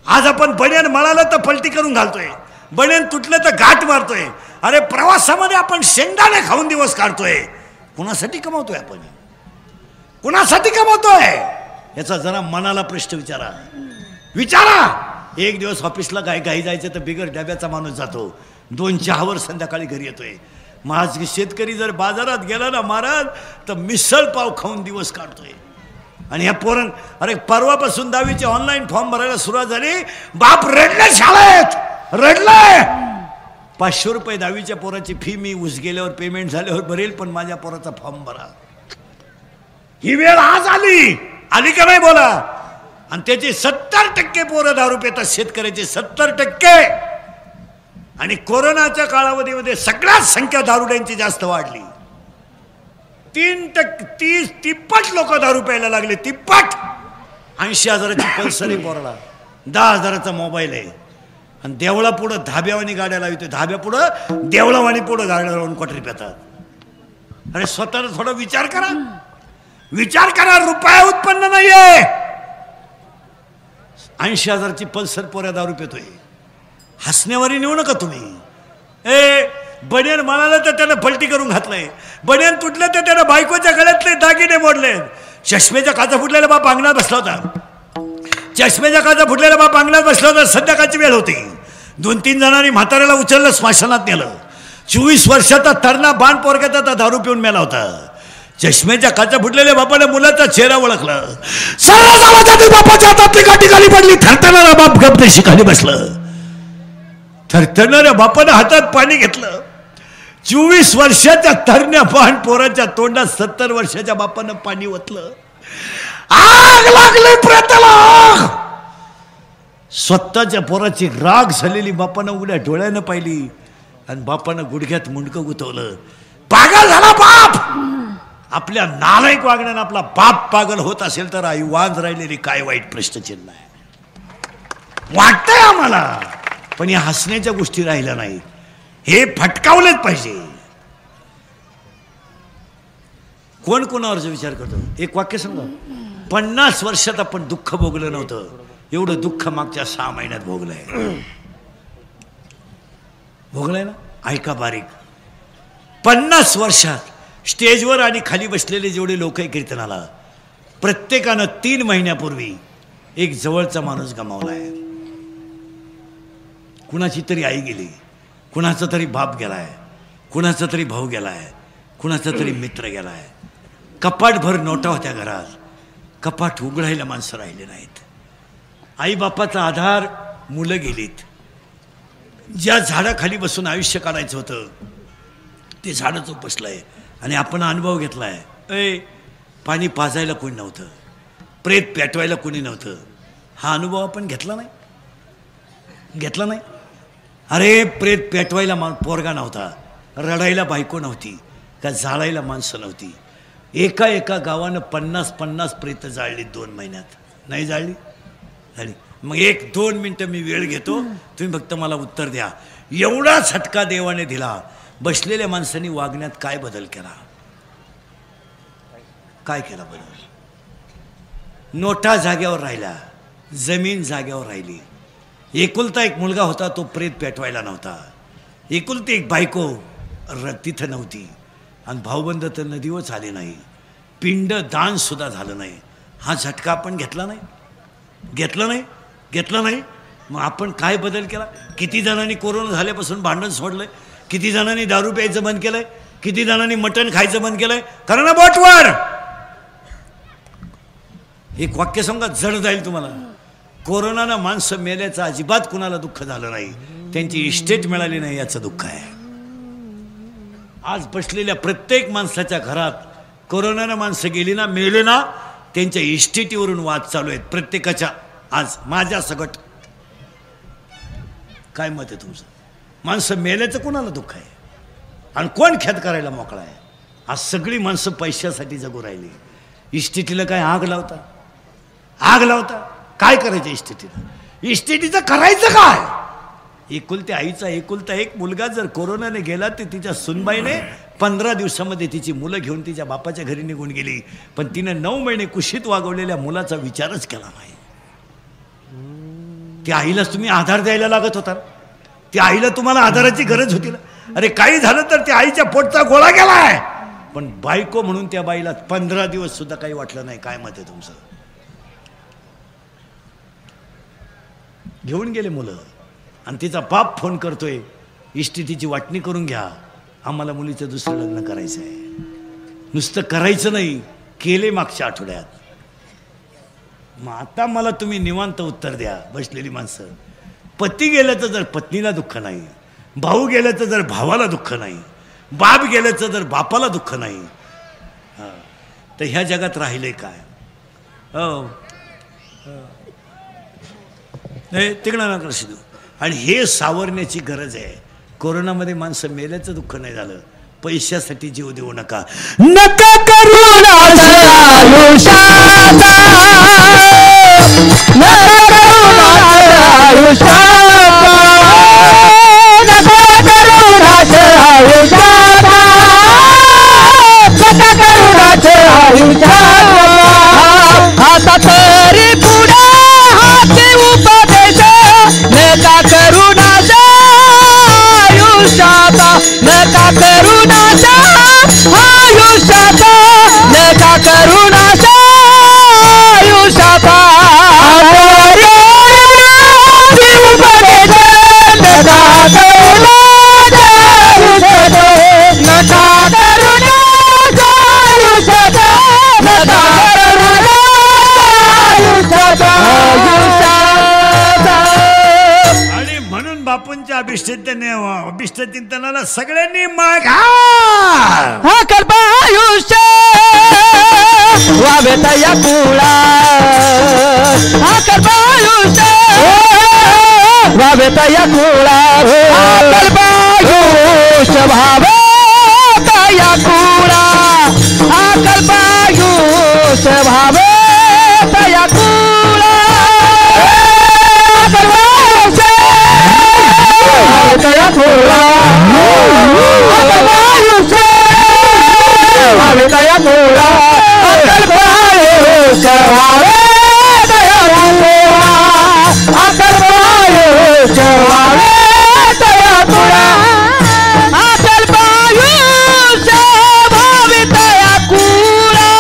[SPEAKER 1] आज आपण बनियान मळालं तर पलटी करून घालतोय, बनियान तुटलं तर घाट मारतोय. अरे प्रवासामध्ये आपण शेंगदाणे खाऊन दिवस काढतोय. कुणासाठी कमवतोय आपण? कुणासाठी कमवतोय? याचा जरा मनाला प्रश्न विचारा. विचारा. एक दिवस ऑफिसला घाई जायचं तर बिगर डब्याचा माणूस जातो, 2 चहावर संध्याकाळी घरी येतोय. माझ शेतकरी जर बाजारात गेला ना महाराज तर मिसळ पाव खाऊन दिवस काढतोय. आणि ह्या पोरण, अरे परवापासून 10वीचे ऑनलाईन फॉर्म भरायला सुरुवात झाली. बाप रडले शाळेत, रडलाय. 500 रुपये 10वीच्या पोराची फी मी ऊस गेल्यावर पेमेंट झाल्यावर भरेल, पण माझ्या पोराचा फॉर्म भरा. ही वेळ आज आली का नाही बोला. आणि त्याचे 70% पोरं दारू पितात, शेतकऱ्याचे 70%. आणि कोरोनाच्या कालावधीमध्ये सगळ्यात संख्या दारुड्यांची जास्त वाढली. 30-33 लोक दारू प्यायला लागले. 33. 80,000ची पल्सर आहे पोराला, 10,000चा मोबाईल आहे. आणि देवळा पुढं धाब्यावानी गाड्या लावतो, धाब्या पुढं देवळावानी पुढं गाड्या लावून क्वाटरी पितात. अरे स्वतःला थोडा विचार करा, विचार करा. रुपया उत्पन्न नाहीये. 80,000ची पल्सर पोऱ्या दारू पितोय. हसण्यावारी नेऊ नका तुम्ही. बनियन म्हणाला तर त्यानं पलटी करून घातलंय, बनियन तुटलं तर त्यानं बायकोच्या गळ्यातले दागिने मोडले. चष्मेच्या काचा फुटलेला बाप अंगणात बसला होता, चष्मेच्या काचा फुटलेला बाप अंगणात बसला होता. संध्याकाळची वेळ होती. 2-3 जणांनी म्हाताऱ्याला उचललं, स्मशानात नेलं. 24 वर्षाचा तरणा बाण पोरग्याचा दारू पिऊन मेला होता. चष्मेच्या काचा फुटलेल्या बापाने मुलाचा चेहरा ओळखला. बापाच्या हातातली काठी खाली पडली. थरथरणारा बाप गपदेशी खाली बसलं. थरथरणाऱ्या बापाने हातात पाणी घेतलं. 24 वर्षाच्या तरण्या बाण पोराच्या तोंडात 70 वर्षाच्या बापानं पाणी ओतलं. आग लागली प्रेताला. स्वतःच्या पोराची राग झालेली बापानं उघड्या डोळ्यानं पाहिली आणि बापानं गुडघ्यात मुंडकं गुतवलं. पागल झाला बाप. आपल्या नालायक वागण्यानं आपला बाप पागल होत असेल तर आई वांज राहिलेली काय वाईट प्रश्नचिन्ह आहे. वाटतंय आम्हाला, पण या हसण्याच्या गोष्टी राहिल्या नाही. हे फटकावलेच पाहिजे. कोण कोणावरचा विचार करतो. एक वाक्य सांगा. 50 वर्षात आपण दुःख भोगलं नव्हतं, एवढं दुःख मागच्या 6 महिन्यात भोगलंय. भोगलंय ना. ऐका बारीक. 50 वर्षात स्टेजवर आणि खाली बसलेले जेवढे लोक आहे कीर्तनाला, प्रत्येकानं 3 महिन्यापूर्वी एक जवळचा माणूस गमावलाय. कुणाची तरी आई गेली, कुणाचा तरी बाप गेलाय, कुणाचा तरी भाऊ गेलाय, कुणाचा तरी मित्र गेलाय. कपाटभर नोटा होत्या घरात, कपाट उघडायला माणसं राहिले नाहीत. आई बापाचा आधार मुलं गेलीत. ज्या झाडाखाली बसून आयुष्य काढायचं होतं ते झाडं चोपसलंय. आणि आपण अनुभव घेतलाय. पाणी पाजायला कोणी नव्हतं, प्रेत पेटवायला कोणी नव्हतं. हा अनुभव आपण घेतला नाही, घेतला नाही. अरे प्रेत पेटवायला पोरगा नव्हता, रडायला बायको नव्हती, का जाळायला माणसं नव्हती. एका गावानं 50 प्रेत जाळली 2 महिन्यात. नाही जाळली? झाली. मग 1-2 मिनटं मी वेळ घेतो, तुम्ही फक्त मला उत्तर द्या. एवढा झटका देवाने दिला, बसलेल्या माणसांनी वागण्यात काय बदल केला? काय केला बदल? नोटा जाग्यावर राहिल्या, जमीन जाग्यावर राहिली. एकुलता एक मुलगा होता, तो प्रेत पेटवायला नव्हता. एकुलती एक बायको तिथं नव्हती. आणि भाऊबंद तर नदीवरच आले नाही. पिंड दान सुद्धा झालं नाही. हा झटका आपण घेतला नाही, घेतला नाही, घेतला नाही. मग आपण काय बदल केला? किती जणांनी कोरोना झाल्यापासून भांडण सोडलंय, किती जणांनी दारू प्यायचं बंद केलंय, किती जणांनी मटण खायचं बंद केलंय. कारण बोटवर एक वाक्य सांगा, जड जाईल तुम्हाला. कोरोनानं माणसं मेल्याचं अजिबात कुणाला दुःख झालं नाही, त्यांची इस्टेट मिळाली नाही याचं दुःख आहे. आज बसलेल्या प्रत्येक माणसाच्या घरात कोरोनानं माणसं गेली ना, मेले ना, त्यांच्या इस्टेटीवरून वाद चालू आहेत प्रत्येकाच्या. आज माझ्या सगट काय मत आहे तुमचं? माणसं मेल्याचं कोणाला दुःख आहे आणि कोण ख्यात करायला मोकळा आहे? आज सगळी माणसं पैशासाठी जगू राहिली. इस्टेटीला काय आग लावता? आग लावता काय करायचं इस्टेटीला? इस्टेटीचं करायचं काय? एकुलत्या आईचा एकुलता एक मुलगा जर कोरोनाने गेला तर तिच्या सुनबाईने 15 दिवसामध्ये तिची मुलं घेऊन तिच्या बापाच्या घरी निघून गेली. पण तिने 9 महिने कुशीत वागवलेल्या मुलाचा विचारच केला नाही. त्या आईलाच तुम्ही आधार द्यायला लागत होता. त्या आईला तुम्हाला आधाराची गरज होती ना. अरे काही झालं तर त्या आईच्या पोटचा गोळा गेलाय, पण बायको म्हणून त्या बाईला 15 दिवस सुद्धा काही वाटलं नाही. काय मत आहे तुमचं? घेऊन गेले मुलं आणि तिचा बाप फोन करतोय, इस्टेटीची वाटणी करून घ्या, आम्हाला मुलीचं दुसरं लग्न करायचं आहे. नुसतं करायचं नाही, केले मागच्या आठवड्यात. मग आता मला तुम्ही निवांत उत्तर द्या बसलेली माणसं. पती गेलं तर जर पत्नीला दुःख नाही, भाऊ गेल्याचं जर भावाला दुःख नाही, बाप गेल्याचं जर बापाला दुःख नाही, तर ह्या जगात राहिलंय काय? हो तिकडं नका शिदू. आणि हे सावरण्याची गरज आहे. कोरोनामध्ये माणसं मेल्याचं दुःख नाही झालं, पैशासाठी जीव देऊ नका. नका करू
[SPEAKER 3] आता तरी पुढे हाती उपदेश नका करुणाचा आयुष्याचा, नका करुणाचा आयुष्याचा, नका करुणाचा आयुष्याचा उपदेश नका करुणाचा नका करुणाचा आयुष्याचा, नका
[SPEAKER 1] आणि म्हणून बापूंच्या अभिष्टचिंतनाला सगळ्यांनी मागा.
[SPEAKER 3] हा कल्पा आयुष्य वावेत या कुळा, हा कल्पा आयुष्य वावेत या कुळा, हा कल्पा आयुष्य भावेत या कुळा, हा कल्पा आयुष्य भावेत या कुळा, या कुळा दया गोळा अकल पायो चवावे दया गोळा अकल पायो चवावे दया गोळा अकल पायो चवावे दया गोळा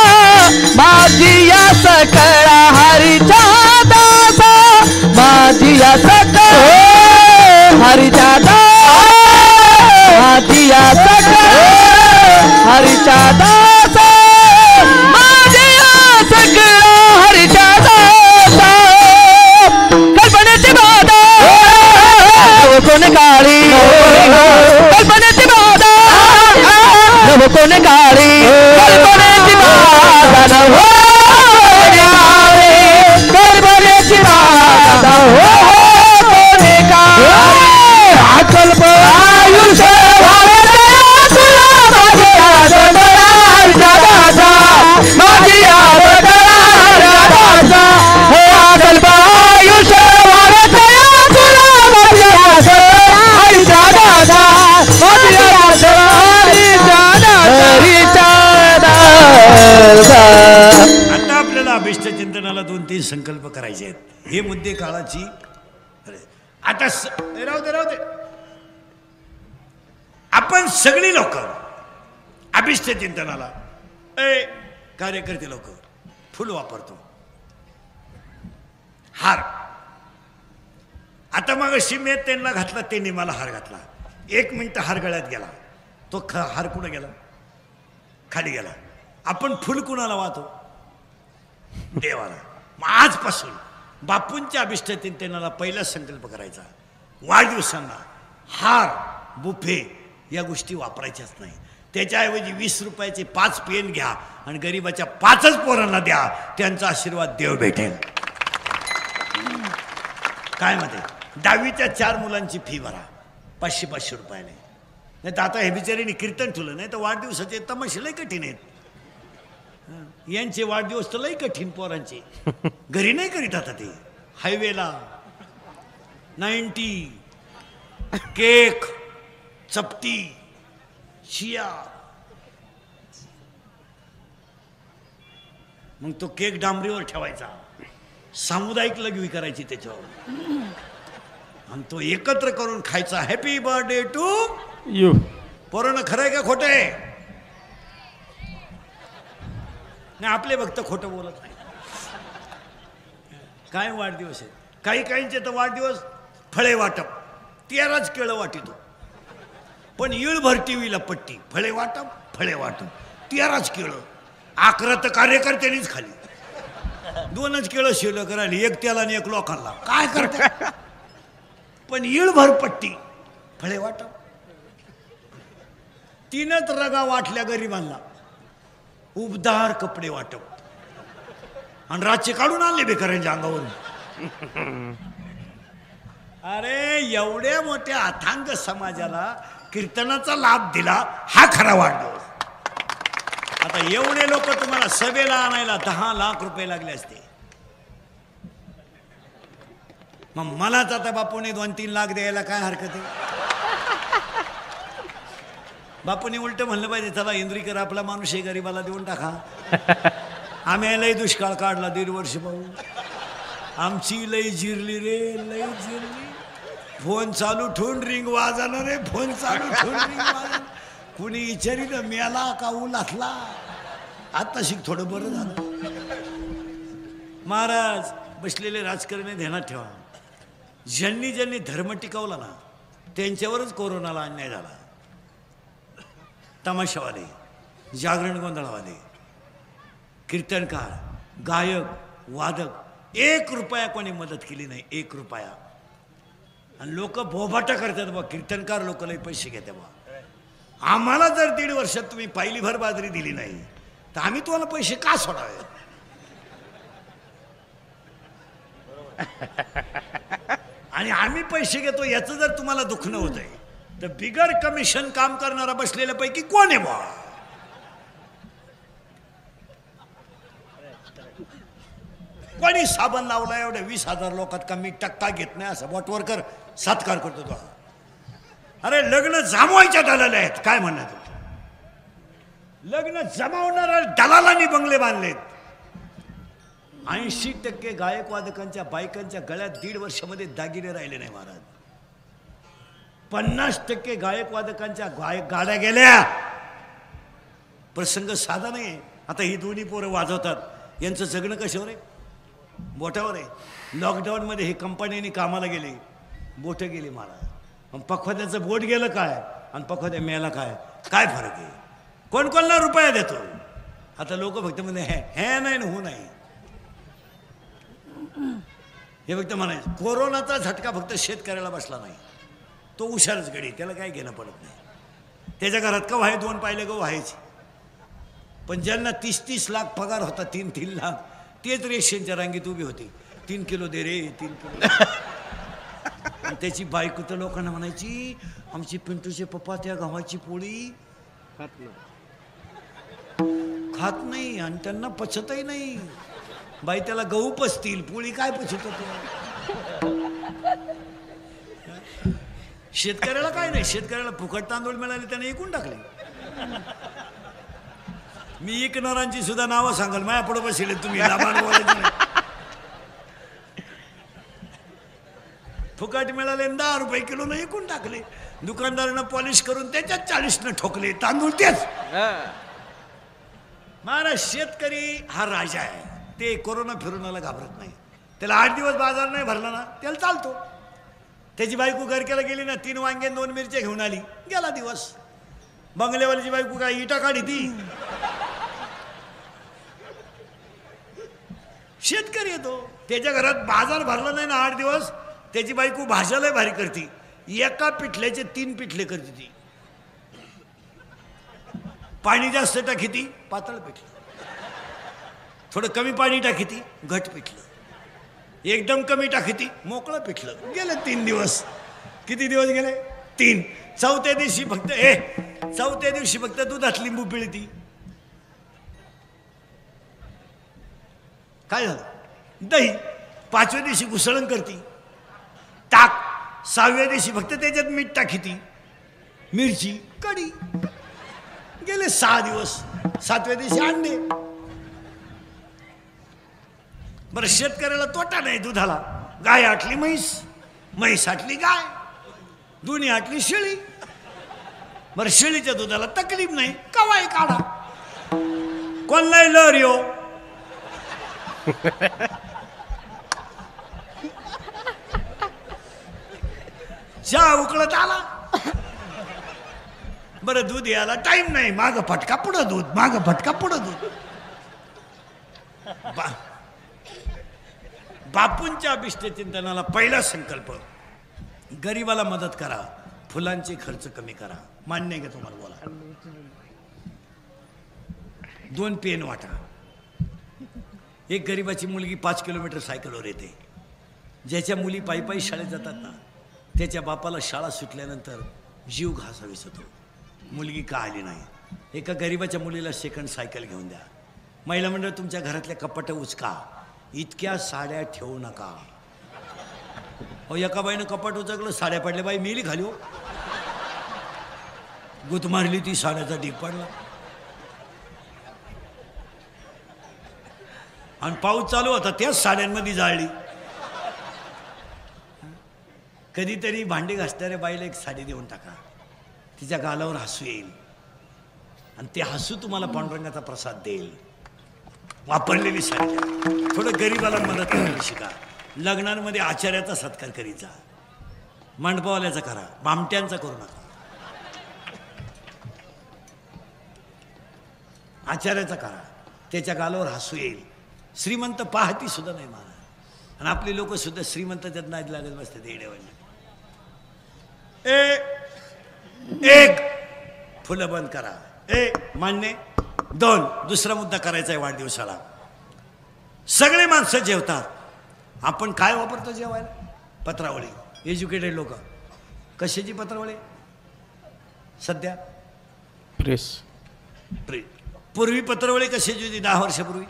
[SPEAKER 3] माझी या सकळा हरीचा दासा, माझी या सकळा हरीचा दासा, माझी या सकळा हरीचा दासा, माझ्या सगळा हरीचा दासा. कल्पनेची बाधा कोण काळी, कल्पनेची बाधा कोण काळी, कल्पनेची बाधा हो कल्पनेची बाधा हो कोण काळी. कल्प आयुष्य
[SPEAKER 1] आता आपल्याला अभिष्टचिंतनाला 2-3 संकल्प करायचे आहेत. हे मुद्दे काळाची आता राहू दे. आपण सगळी लोक अभिष्टचिंतनाला कार्यकर्ते लोक फुल वापरतो, हार. आता मग शिमेत त्यांना घातला, त्यांनी मला हार घातला. 1 मिनिट हार गळ्यात गेला, तो हार कुठं गेला? खाली गेला. आपण फुल कुणाला वाहतो? देवाला. मग आजपासून बापूंच्या अभिष्टचिंतनाला पहिला संकल्प करायचा, वाढदिवसांना हार बुफे या गोष्टी वापरायच्याच नाही. त्याच्याऐवजी 20 रुपयाचे 5 पेन घ्या आणि गरीबाच्या 5च पोरांना द्या, त्यांचा आशीर्वाद देव भेटेल. काय म्हणते? 10वीच्या 4 मुलांची फी भरा 500-500 रुपयाने. नाही तर आता हे बिचारीने कीर्तन ठेवलं, नाही तर वाढदिवसाचे तमाशे लई कठीण आहेत. यांचे वाढदिवस तर लई कठीण पोरांचे. घरी नाही करीत आता ते. हायवेला 90 केक, चपटी, शिया. मग तो केक डांबरीवर ठेवायचा, सामुदायिक लघवी करायची त्याच्यावर, आणि तो एकत्र करून खायचा. Happy birthday to
[SPEAKER 2] you.
[SPEAKER 1] पोरांना खरं आहे का खोटं आहे? नाही, आपले भक्त खोटं बोलत नाही. काय वाढदिवस आहे? काहींचे तर वाढदिवस फळे वाटप, 13च केळं वाटितो. पण इळभर टीव्हीला पट्टी, फळे वाटप 13च केळं. 11 तर कार्यकर्त्यांनीच खाली, 2च केळं शिल्लक राहिली, 1 त्याला आणि 1 लोकांना. काय करते? पण इळभर पट्टी फळे वाटप. 3च रगा वाटल्या गरिबांना. उबदार कपडे वाटप आणि रातचे काढून आणले बेकारांच्या अंगावरून. अरे एवढ्या मोठ्या अथांग समाजाला कीर्तनाचा लाभ दिला, हा खरा वाढदिवस. आता एवढे लोक तुम्हाला सभेला आणायला 10 लाख रुपये लागले असते. मग मलाच आता बापूने 2-3 लाख द्यायला काय हरकत आहे? बापूने उलट म्हणलं पाहिजे, चला इंद्रीकर आपला माणूस आहे, गरीबाला देऊन टाका. आम्ही लय दुष्काळ काढला 1.5 वर्ष भाऊ. आमची लय जिरली रे, लय जिरली. फोन चालू ठेवून रिंग वाजणार रे, फोन चालू ठेवून रिंग वाजणार. कुणी विचारी ना मेला का उलाथला. आता शिक थोडं बरं झालं. महाराज बसलेले राजकारणी ध्यानात ठेवा, ज्यांनी ज्यांनी धर्म टिकवला ना त्यांच्यावरच कोरोनाला अन्याय झाला. तमाशावाले, जागरण गोंधळवाले, कीर्तनकार, गायक, वादक 1 रुपया कोणी मदत केली नाही. 1 रुपया. आणि लोक बोभाटा करतात बा, कीर्तनकार लोक लई पैसे घेते बा. आम्हाला जर 1.5 वर्षात तुम्ही पायलीभर बाजरी दिली नाही तर आम्ही तुम्हाला पैसे का सोडावे? आणि आम्ही पैसे घेतो याचं जर तुम्हाला दुखणं होत आहे तर बिगर कमिशन काम करणारा बसलेल्या पैकी कोण आहे बा? कोणी साबण लावला एवढ्या 20,000 लोकात कमी टक्का घेत नाही असं बोटवरकर सत्कार करतो तो. अरे लग्न जमवायच्या दलाल आहेत, काय म्हणणार तू? लग्न जमावणाऱ्या दलालांनी बंगले बांधलेत. 80% गायक वादकांच्या बायकांच्या गळ्यात 1.5 वर्षामध्ये दागिने राहिले नाही महाराज. 50% गायक वादकांच्या गाड्या गेल्या. प्रसंग साधा नाही. आता ही दोन्ही पोरं वाजवतात, यांचं जगणं कशावर आहे? बोटावर आहे. लॉकडाऊनमध्ये हे कंपन्यांनी कामाला गेले, बोटं गेली महाराज. मग पखवाद्याचं बोट गेलं काय आणि पखवाद्या मेला काय, काय फरक आहे? कोण कोणला रुपया देतो? आता लोक फक्त म्हणजे हे नाही ना हो नाही, हे फक्त म्हणायचं. कोरोनाचा झटका फक्त शेतकऱ्याला बसला नाही, तो हुशारच गडी, त्याला काय घेणं पडत नाही. त्याच्या घरात का व्हाय 2 पायले गहू व्हायचे. पण ज्यांना 30-30 लाख पगार होता, 3-3 लाख, तेच रेशनच्या रांगेत उभी होती. 3 किलो दे रे, 3 किलो. आणि त्याची बायको तर लोकांना म्हणायची, आमची पिंटूचे पप्पा त्या गव्हाची पोळी खात नाही आणि त्यांना पचतही नाही. बाई त्याला गहू पचतील, पोळी काय पचत होते? शेतकऱ्याला काय नाही, शेतकऱ्याला फुकट तांदूळ मिळाले त्याने ऐकून टाकले. मी ऐकणारांची सुद्धा नावं सांगाल, माझ्या पुढे बसले तुम्ही. फुकट मिळाले 10 रुपये किलो न ऐकून टाकले. दुकानदारानं पॉलिश करून त्याच्यात 40 ठोकले तांदूळ तेच. महाराज शेतकरी हा राजा आहे. ते कोरोना फिरोनाला घाबरत नाही. त्याला 8 दिवस बाजार नाही भरला ना त्याला चालतो. त्याची बायको गरकेला गेली ना, 3 वांगे 2 मिरच्या घेऊन आली, गेला दिवस. बंगलेवालीची बायको काय इटा काढी ती? शेतकरी येतो, त्याच्या घरात बाजार भरला नाही ना 8 दिवस, त्याची बायको भाज्याला भारी करते. एका पिठल्याचे 3 पिठले करते ती. पाणी जास्त टाकीती, पातळ पिठलं. थोडं कमी पाणी टाकीती, घट पिठलं. एकदम कमी टाकीती, मोकळं पिठलं. गेले 3 दिवस. किती दिवस गेले? 3. चौथ्या दिवशी फक्त दुधात लिंबू पिळती. काय झालं? दही. 5व्या दिवशी घुसळण करती, ताक. 6व्या दिवशी फक्त त्याच्यात मीठ टाकीती, मिरची, कढी. गेले 6 दिवस. 7व्या दिवशी अंडे. बरं शेतकऱ्याला तोटा नाही दुधाला. गाय आटली म्हैस, म्हैस आटली गाय, दोन्ही आटली शेळी. बरं शेळीच्या दुधाला तकलीफ नाही, कवाय काढा. कोणलाही लहर येऊ. चहा उकळत आला. बरं दूध यायला टाइम नाही, माग फटका पुढं दूध, माग फटका पुढं दूध. बापूंच्या अभिष्ट चिंतनाला पहिला संकल्प, गरीबाला मदत करा. फुलांचे खर्च कमी करा. मान्य आहे का तुम्हाला? बोला. 2 पेन वाटा. एक गरिबाची मुलगी 5 किलोमीटर सायकलवर येते. ज्याच्या मुली पायी पायी शाळेत जातात ना, त्याच्या बापाला शाळा सुटल्यानंतर जीव घासावीस होतो. मुलगी का आली नाही? एका गरिबाच्या मुलीला सेकंड सायकल घेऊन द्या. महिला मंडळ तुमच्या घरातल्या कपाट उचका. इतक्या साड्या ठेवू नका. अहो, एका बाईनं कपाट उचकलं, साड्या पडल्या. बाई मेली खाली. हो, गुत मारली ती, साड्याचा ढीग पडला. आणि पाऊस चालू होता, त्याच साड्यांमध्ये जाळली. कधीतरी भांडी घासणाऱ्या बाईला एक साडी देऊन टाका. तिच्या गालावर हसू येईल आणि ते हसू तुम्हाला पांडुरंगाचा प्रसाद देईल. वापरलेली साडी द्या. थोडं गरीबाला मदत करायला शिका. लग्नांमध्ये आचार्याचा सत्कार करीत जा. मंडपावाल्याचा करा, भामट्यांचा करू नका. आचार्याचा करा, त्याच्या गालावर हसू येईल. श्रीमंत पाहती सुद्धा नाही मला. आणि आपली लोक सुद्धा श्रीमंताच्यात नाद लागत बसतात येड्यावानी. एक फुलं बंद करा. मान्य. 2 दुसरा मुद्दा करायचा आहे वाढदिवसाला. सगळे माणसं जेवतात. आपण काय वापरतो जेवायला? पत्रावळी. एज्युकेटेड लोक. कशाची पत्रावळी? सध्या
[SPEAKER 2] प्रेस.
[SPEAKER 1] पूर्वी पत्रावळी कशाची होती? 10 वर्षापूर्वी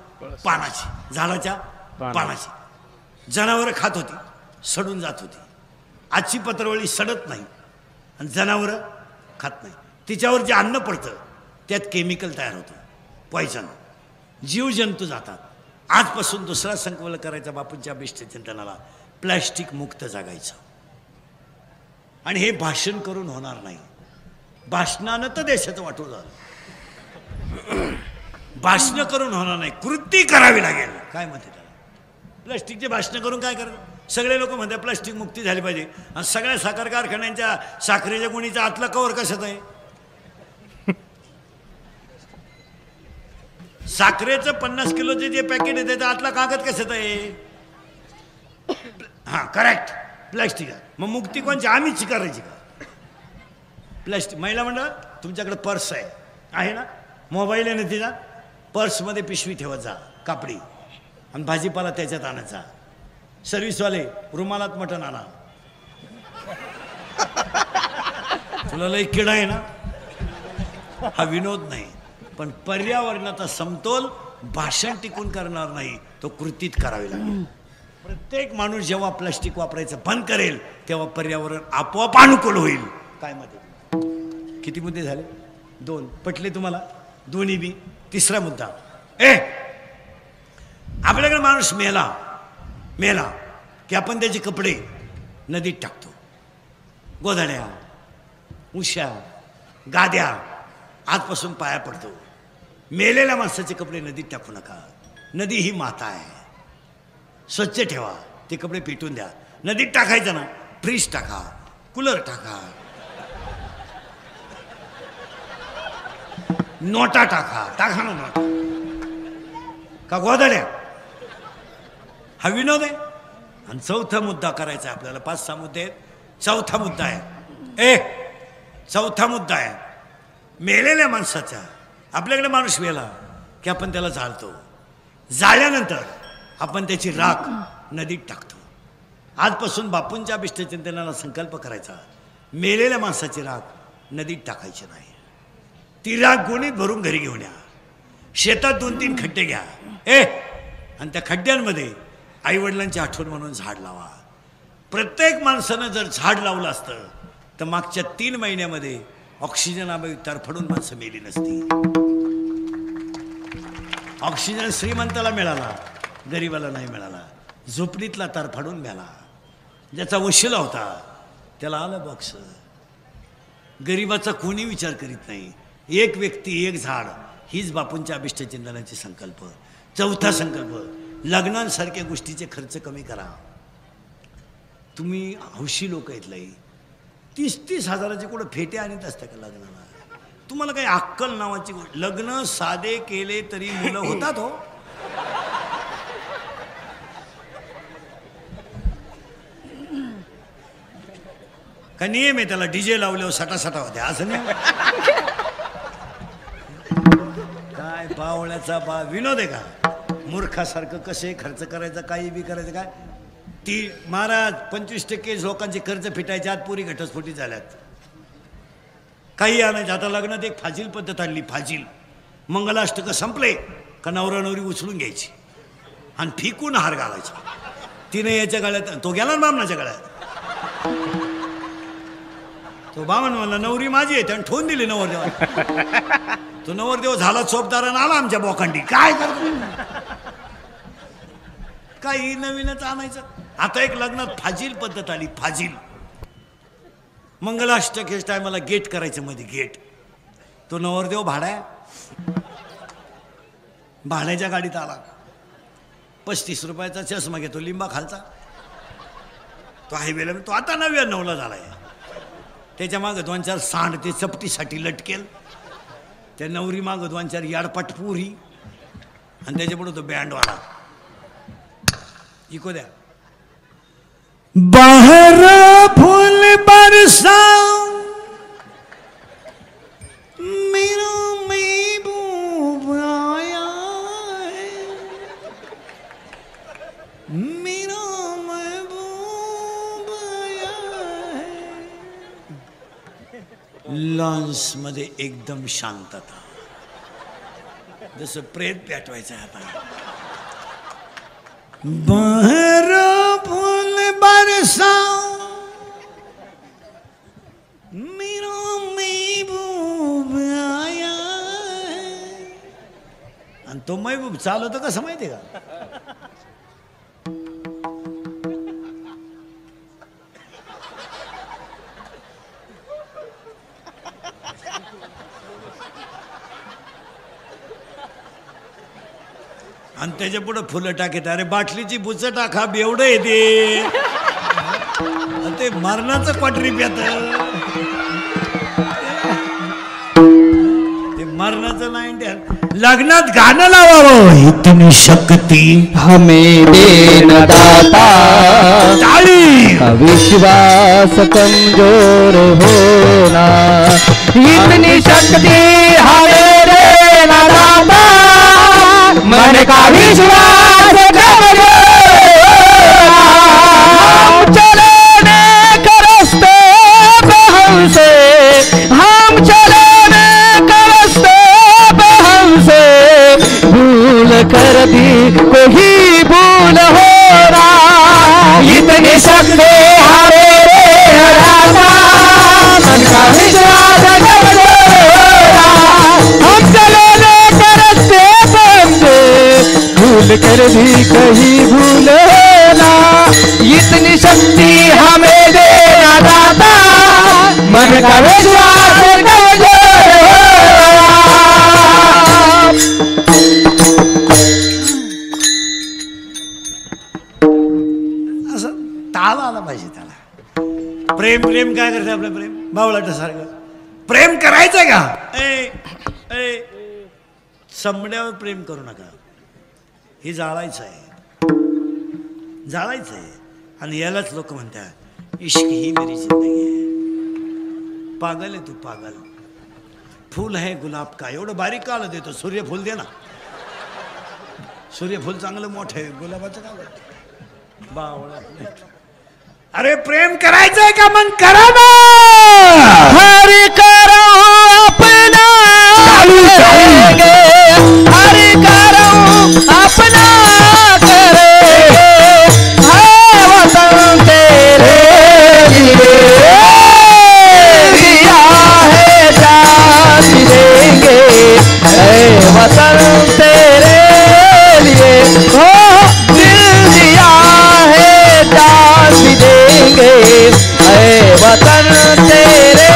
[SPEAKER 1] पानाची, झाडाच्या पानाची. जनावरं खात होती, सडून जात होती. आजची पत्रावळी सडत नाही आणि जनावरं खात नाही. तिच्यावर जे अन्न पडतं त्यात केमिकल तयार होतं, पॉयझन. जीवजंतू जातात. आजपासून दुसरा संकल्प करायचा बापूंच्या अभिष्ट चिंतनाला, प्लॅस्टिक मुक्त जगायचं. आणि हे भाषण करून होणार नाही. भाषणानं तर देशाचं वाटून झालं. भाषण करून होणार नाही, कृती करावी लागेल. काय म्हणते त्याला? प्लास्टिकचे भाषण करून काय करायचं? सगळे लोक म्हणतात प्लास्टिक मुक्ती झाली पाहिजे. आणि सगळ्या साखर कारखान्यांच्या साखरेच्या गुणीचा आतला कवर कशात आहे? साखरेचं 50 किलोचे जे पॅकेट आहे त्याचा आतला कागद कशात आहे? हां, करेक्ट, प्लास्टिक आहे. मग मुक्ती कोणची? आम्हीच करायची का? प्लास्टिक. महिला मंडळ तुमच्याकडे पर्स आहे ना? मोबाईल आहे ना तिचा? पर्समध्ये पिशवी ठेवत जा, कापडी. आणि भाजीपाला त्याच्यात आणायचा. सर्व्हिसवाले रुमालात मटण आणा. तुला लई किडा आहे ना? हा विनोद नाही, पण पर्यावरणाचा समतोल भाषण टिकून करणार नाही, तो कृतीत करावी लागेल. प्रत्येक माणूस जेव्हा प्लास्टिक वापरायचं बंद करेल तेव्हा पर्यावरण आपोआप अनुकूल होईल. काय मत आहे? किती मुद्दे झाले? 2. पटले तुम्हाला? दोन्ही बी. तिसरा मुद्दा. आपल्याकडे माणूस मेला की आपण त्याचे कपडे नदीत टाकतो. गोधड्या, उश्या, गाद्या आजपासून पाया पडतो. मेलेल्या माणसाचे कपडे नदीत टाकू नका. नदी ही माता आहे, स्वच्छ ठेवा. ते कपडे पेटून द्या. नदीत टाकायचं ना, फ्रीज टाका, कूलर टाका, नोटा टाका ना नोटा. का गोधड्या? हा विनोद आहे. आणि चौथा मुद्दा करायचा आहे आपल्याला. 5-6 मुद्दे आहेत. चौथा मुद्दा आहे. चौथा मुद्दा आहे मेलेल्या माणसाचा. आपल्याकडे माणूस मेला की आपण त्याला जाळतो. जाळल्यानंतर आपण त्याची राख नदीत टाकतो. आजपासून बापूंच्या अभिष्टचिंतनाला संकल्प करायचा, मेलेल्या माणसाची राख नदीत टाकायची नाही. ती राख गोणीत भरून घरी घेऊन या. शेतात 2-3 खड्डे घ्या. आणि त्या खड्ड्यांमध्ये आईवडिलांची आठवण म्हणून झाड लावा. प्रत्येक माणसानं जर झाड लावलं असतं तर मागच्या 3 महिन्यामध्ये ऑक्सिजन अभावी तरफडून माणसं मेली नसती. ऑक्सिजन श्रीमंताला मिळाला, गरीबाला नाही मिळाला. झोपडीतला तरफडून मिळाला. ज्याचा वशिला होता त्याला आलं बॉक्स. गरीबाचा कोणी विचार करीत नाही. एक व्यक्ती एक झाड, हीच बापूंच्या अभिष्टचिंतनाचे संकल्प. चौथा संकल्प, लग्नांसारख्या गोष्टीचे खर्च कमी करा. तुम्ही हौशी लोक आहेत लई. 30-30 हजाराचे कुठं फेटे आणत असता का लग्नाला? तुम्हाला काही अक्कल नावाची गोष्ट. लग्न साधे केले तरी मुलं होतात हो. का नियम आहे त्याला डीजे लावल्यावर सटासटा होते असं नाही. काय बावळ्याचा विनोद आहे का? मूर्खासारखं कसे खर्च करायचा, काही बी करायचं काय. ती महाराज 25% लोकांचे कर्ज फिटायचे, आज पुरी घटस्फोटी झाल्यात. काही आणायचं. आता लग्नात एक फाजील पद्धत आणली. फाजील मंगलाष्टक संपले का नवरा नवरी उचलून घ्यायची आणि फिकून हार घालायचा. तिने याच्या गळ्यात, तो गेला ना बामणाच्या गळ्यात. तो बामण म्हणला नवरी माझी आहे, त्याने ठेवून दिली नवरदेवा. तो नवरदेव झाला चोपदारानं आला आमच्या बोकांडी. काय करतो काही नवीनच आणायचं. आता एक लग्नात फाजील पद्धत आली. फाजील मंगलाष्टक हे टायमाला गेट करायचं मध्ये गेट. तो नवरदेव भाड्याच्या गाडीत आला. 35 रुपयाचा चष्मा घेतो लिंबा खालचा. तो हायवेला तो आता 99ला झालाय. त्याच्या मागं 2-4 सांड ते चपटीसाठी लटकेल. त्या नवरी मागं 2-4 याडपट पुरी आणि त्याच्यापुढे तो बँडवाला. इको द्या. बाहर फूल बरसा मेरा महबूब आया है, मेरा महबूब आया है. लॉन्स मध्ये एकदम शांतता, जसं प्रेत पेटवायचं आहे आता. बाहर फूल बरसा मेरा महबूब आया है. आणि तो महबूब चालवतो कसं माहिती का? आणि त्याच्या पुढे फुलं टाकेत. अरे बाटलीची बुच टाका बेवडं येते. ते मरणाचं क्वाटरी प्यात. ते मरणाचं नाही. लग्नात गाणं लावावं. इतनी शक्ती
[SPEAKER 3] हमें देना दाता,
[SPEAKER 1] टाळी.
[SPEAKER 3] विश्वास कमजोर होना. इतनी शक्ति हमें देना दाता, मन का विश्वास कमजोर होना. चले नेक रास्ते पे हमसे, हम चले नेक रास्ते पे हमसे, भूल कर भी कोई भूल हो रहा. इतनी शक्ति हमें राजा, मन का विश्वास कमजोर होना. हम चले नेक रास्ते पे हमसे, भूल कर भी कहीं भूल होना. इतनी शक्ति हमें देना दाता, मन का विश्वास कमजोर होना.
[SPEAKER 1] असं ताल आला पाहिजे त्याला. प्रेम प्रेम काय करते आपलं प्रेम? बावळाटासारखं प्रेम करायचं का? चमड्यावर प्रेम करू नका. हे जाळायचं आहे, जाळायचं आहे. आणि यालाच लोक म्हणतात इश्क ही मेरी जिंदगी है. पागल आहे तू, पागल. फूल है गुलाब का. एवढं बारीक काला देतो. सूर्यफूल दे ना. सूर्यफूल चांगलं मोठं आहे, गुलाबाचं काय बावळा. अरे प्रेम करायचंय का? मग करा ना.
[SPEAKER 3] हरि करो अपना करेंगे, हरि करो अपना करेंगे. है वतन तेरे लिए दिया है जान देंगे. है वतन तेरे लिए हो दिल दिया है जान देंगे. है वतन तेरे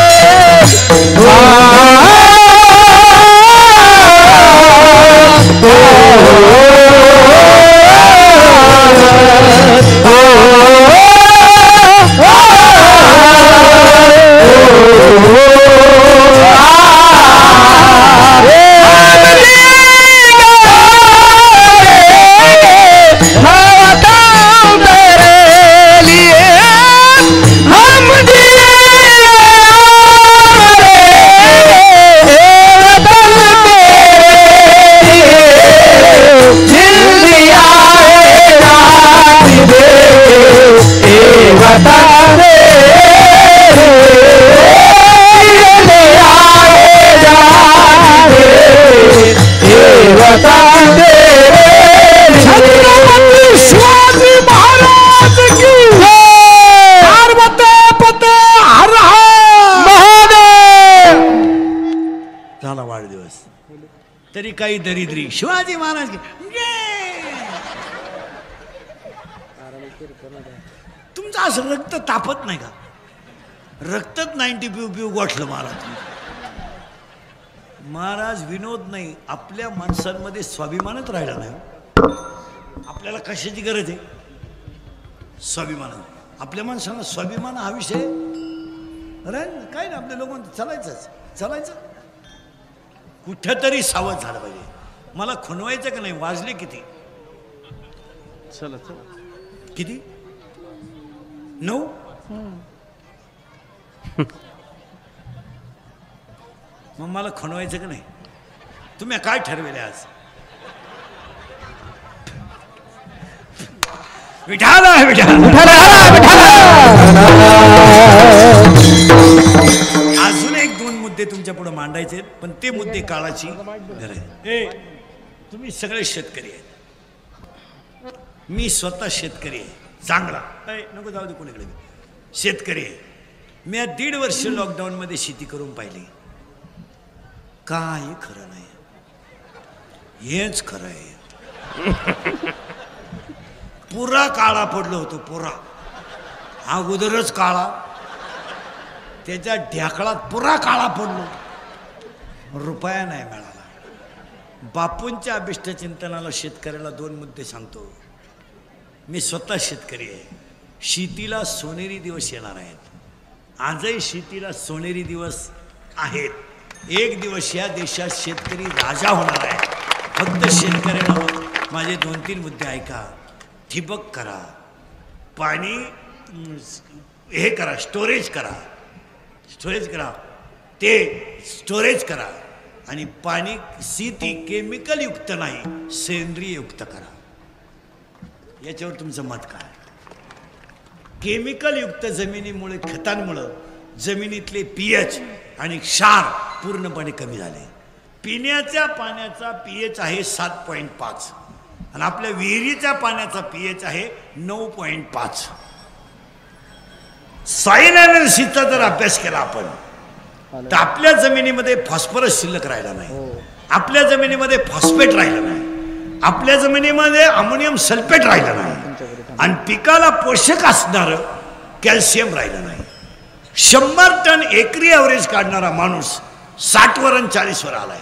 [SPEAKER 1] तरी काही दरिद्री शिवाजी महाराज तुमचं असं रक्त तापत नाही का? रक्तच 90 पिऊ पिऊ गोठलं महाराज. महाराज विनोद नाही, आपल्या माणसांमध्ये स्वाभिमानच राहिला नाही. आपल्याला कशाची गरज आहे? स्वाभिमान. आपल्या माणसांना स्वाभिमान हा विषय काय ना, आपल्या लोकांना चालायचं कुठेतरी सावध झालं पाहिजे. मला खुणवायचं का नाही? वाजले किती?
[SPEAKER 2] चला चला.
[SPEAKER 1] किती? 9. मग मला खुणवायचं का नाही? तुम्ही काय ठरवेले आज? विठाला अजून 1-2 मुद्दे तुमच्या पुढे मांडायचे, पण ते मुद्दे काळाची गरज आहे. तुम्ही सगळे शेतकरी आहेत. मी स्वतः शेतकरी आहे, चांगला नको जाऊ दे कोणीकडे. शेतकरी आहे मी. 1.5 वर्ष लॉकडाऊनमध्ये शेती करून पाहिली. काही खरं नाही, हेच खरं आहे. पुरा काळा पडलो होतो, पुरा अगोदरच काळा, त्याच्या ढ्याकळात पुरा काळा पडलो, रुपया नाही मिळाला. बापूंच्या अभिष्ट चिंतनाला शेतकऱ्याला 2 मुद्दे सांगतो. मी स्वतः शेतकरी आहे. शेतीला सोनेरी दिवस येणार आहेत. आजही शेतीला सोनेरी दिवस आहेत. एक दिवस या देशात शेतकरी राजा होणार आहे. फक्त शेतकऱ्याला माझे 2-3 मुद्दे ऐका. ठिबक करा, पाणी हे करा, स्टोरेज करा, ते स्टोरेज करा. आणि पाणी शेती केमिकल युक्त नाही, सेंद्रिय युक्त करा. याच्यावर तुमचं मत काय? केमिकल युक्त जमिनीमुळे, खतांमुळे जमिनीतले pH आणि क्षार पूर्णपणे कमी झाले. पिण्याच्या पाण्याचा pH आहे 7.5 आणि आपल्या विहिरीच्या पाण्याचा pH आहे 9.5. सॉइल अनालिसिसचा जर अभ्यास केला आपण तर आपल्या जमिनीमध्ये फॉस्फरस शिल्लक राहिला नाही, आपल्या जमिनीमध्ये फॉस्फेट राहिलं नाही, आपल्या जमिनीमध्ये अमोनियम सल्फेट राहिलं नाही आणि पिकाला पोषक असणारं कॅल्शियम राहिलं नाही. 100 टन एकरी ॲव्हरेज काढणारा माणूस 60 वर आणि 40 वर आलाय.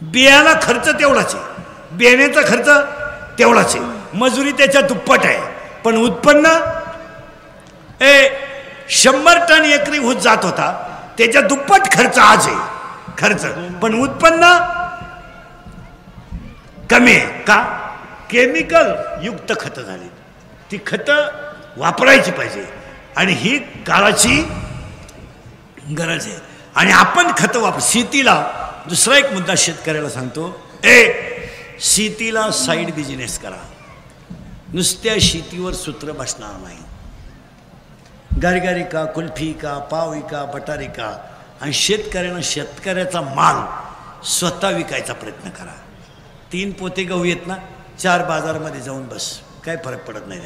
[SPEAKER 1] बियाला खर्च तेवढाच आहे, बियाण्याचा खर्च तेवढाच आहे, मजुरी त्याच्या दुप्पट आहे, पण उत्पन्न 100 टन एकरी होत जात होता, त्याच्या दुप्पट खर्च आज आहे खर्च, पण उत्पन्न कमी आहे. का? केमिकल युक्त खतं झाली. ती खतं वापरायची पाहिजे आणि ही काळाची गरज आहे. आणि आपण खतं वापर. शेतीला दुसरा एक मुद्दा शेतकऱ्याला सांगतो, शेतीला साईड बिझनेस करा. नुसत्या शेतीवर सूत्र बसणार नाही. गारगारी का, कुल्फी का, पाव का, बटारी का, आणि शेतकऱ्याचा माल स्वतः विकायचा प्रयत्न करा. 3 पोते गहू येत ना, 4 बाजारामध्ये जाऊन बस, काय फरक पडत नाही.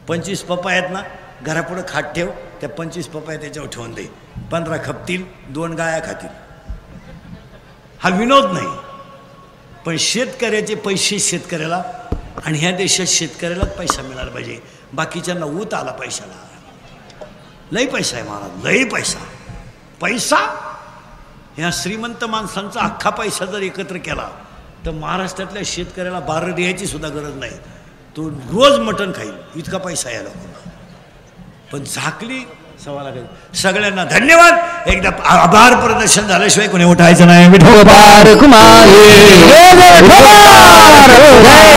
[SPEAKER 1] 25 पपया आहेत ना, घरापुढं खाट ठेव, त्या 25 पपया त्याच्यावर ठेवून दे. 15 खपतील, 2 गाया खातील. हा विनोद नाही, पण शेतकऱ्याचे पैसे शेतकऱ्याला, आणि ह्या देशात शेतकऱ्यालाच पैसा मिळाला पाहिजे. बाकीच्यांना ऊत आला पैशाला. लई पैसा आहे महाराज, लई पैसा. पैसा ह्या श्रीमंत माणसांचा अख्खा पैसा जर एकत्र केला तर महाराष्ट्रातल्या शेतकऱ्याला बारं द्यायची सुद्धा गरज नाही. तो रोज मटण खाईल, इतका पैसा यायला. पण झाकली सवाला काही. सगळ्यांना धन्यवाद. एकदा आभार प्रदर्शन झाल्याशिवाय कोणी उठायचं नाही. विठोबा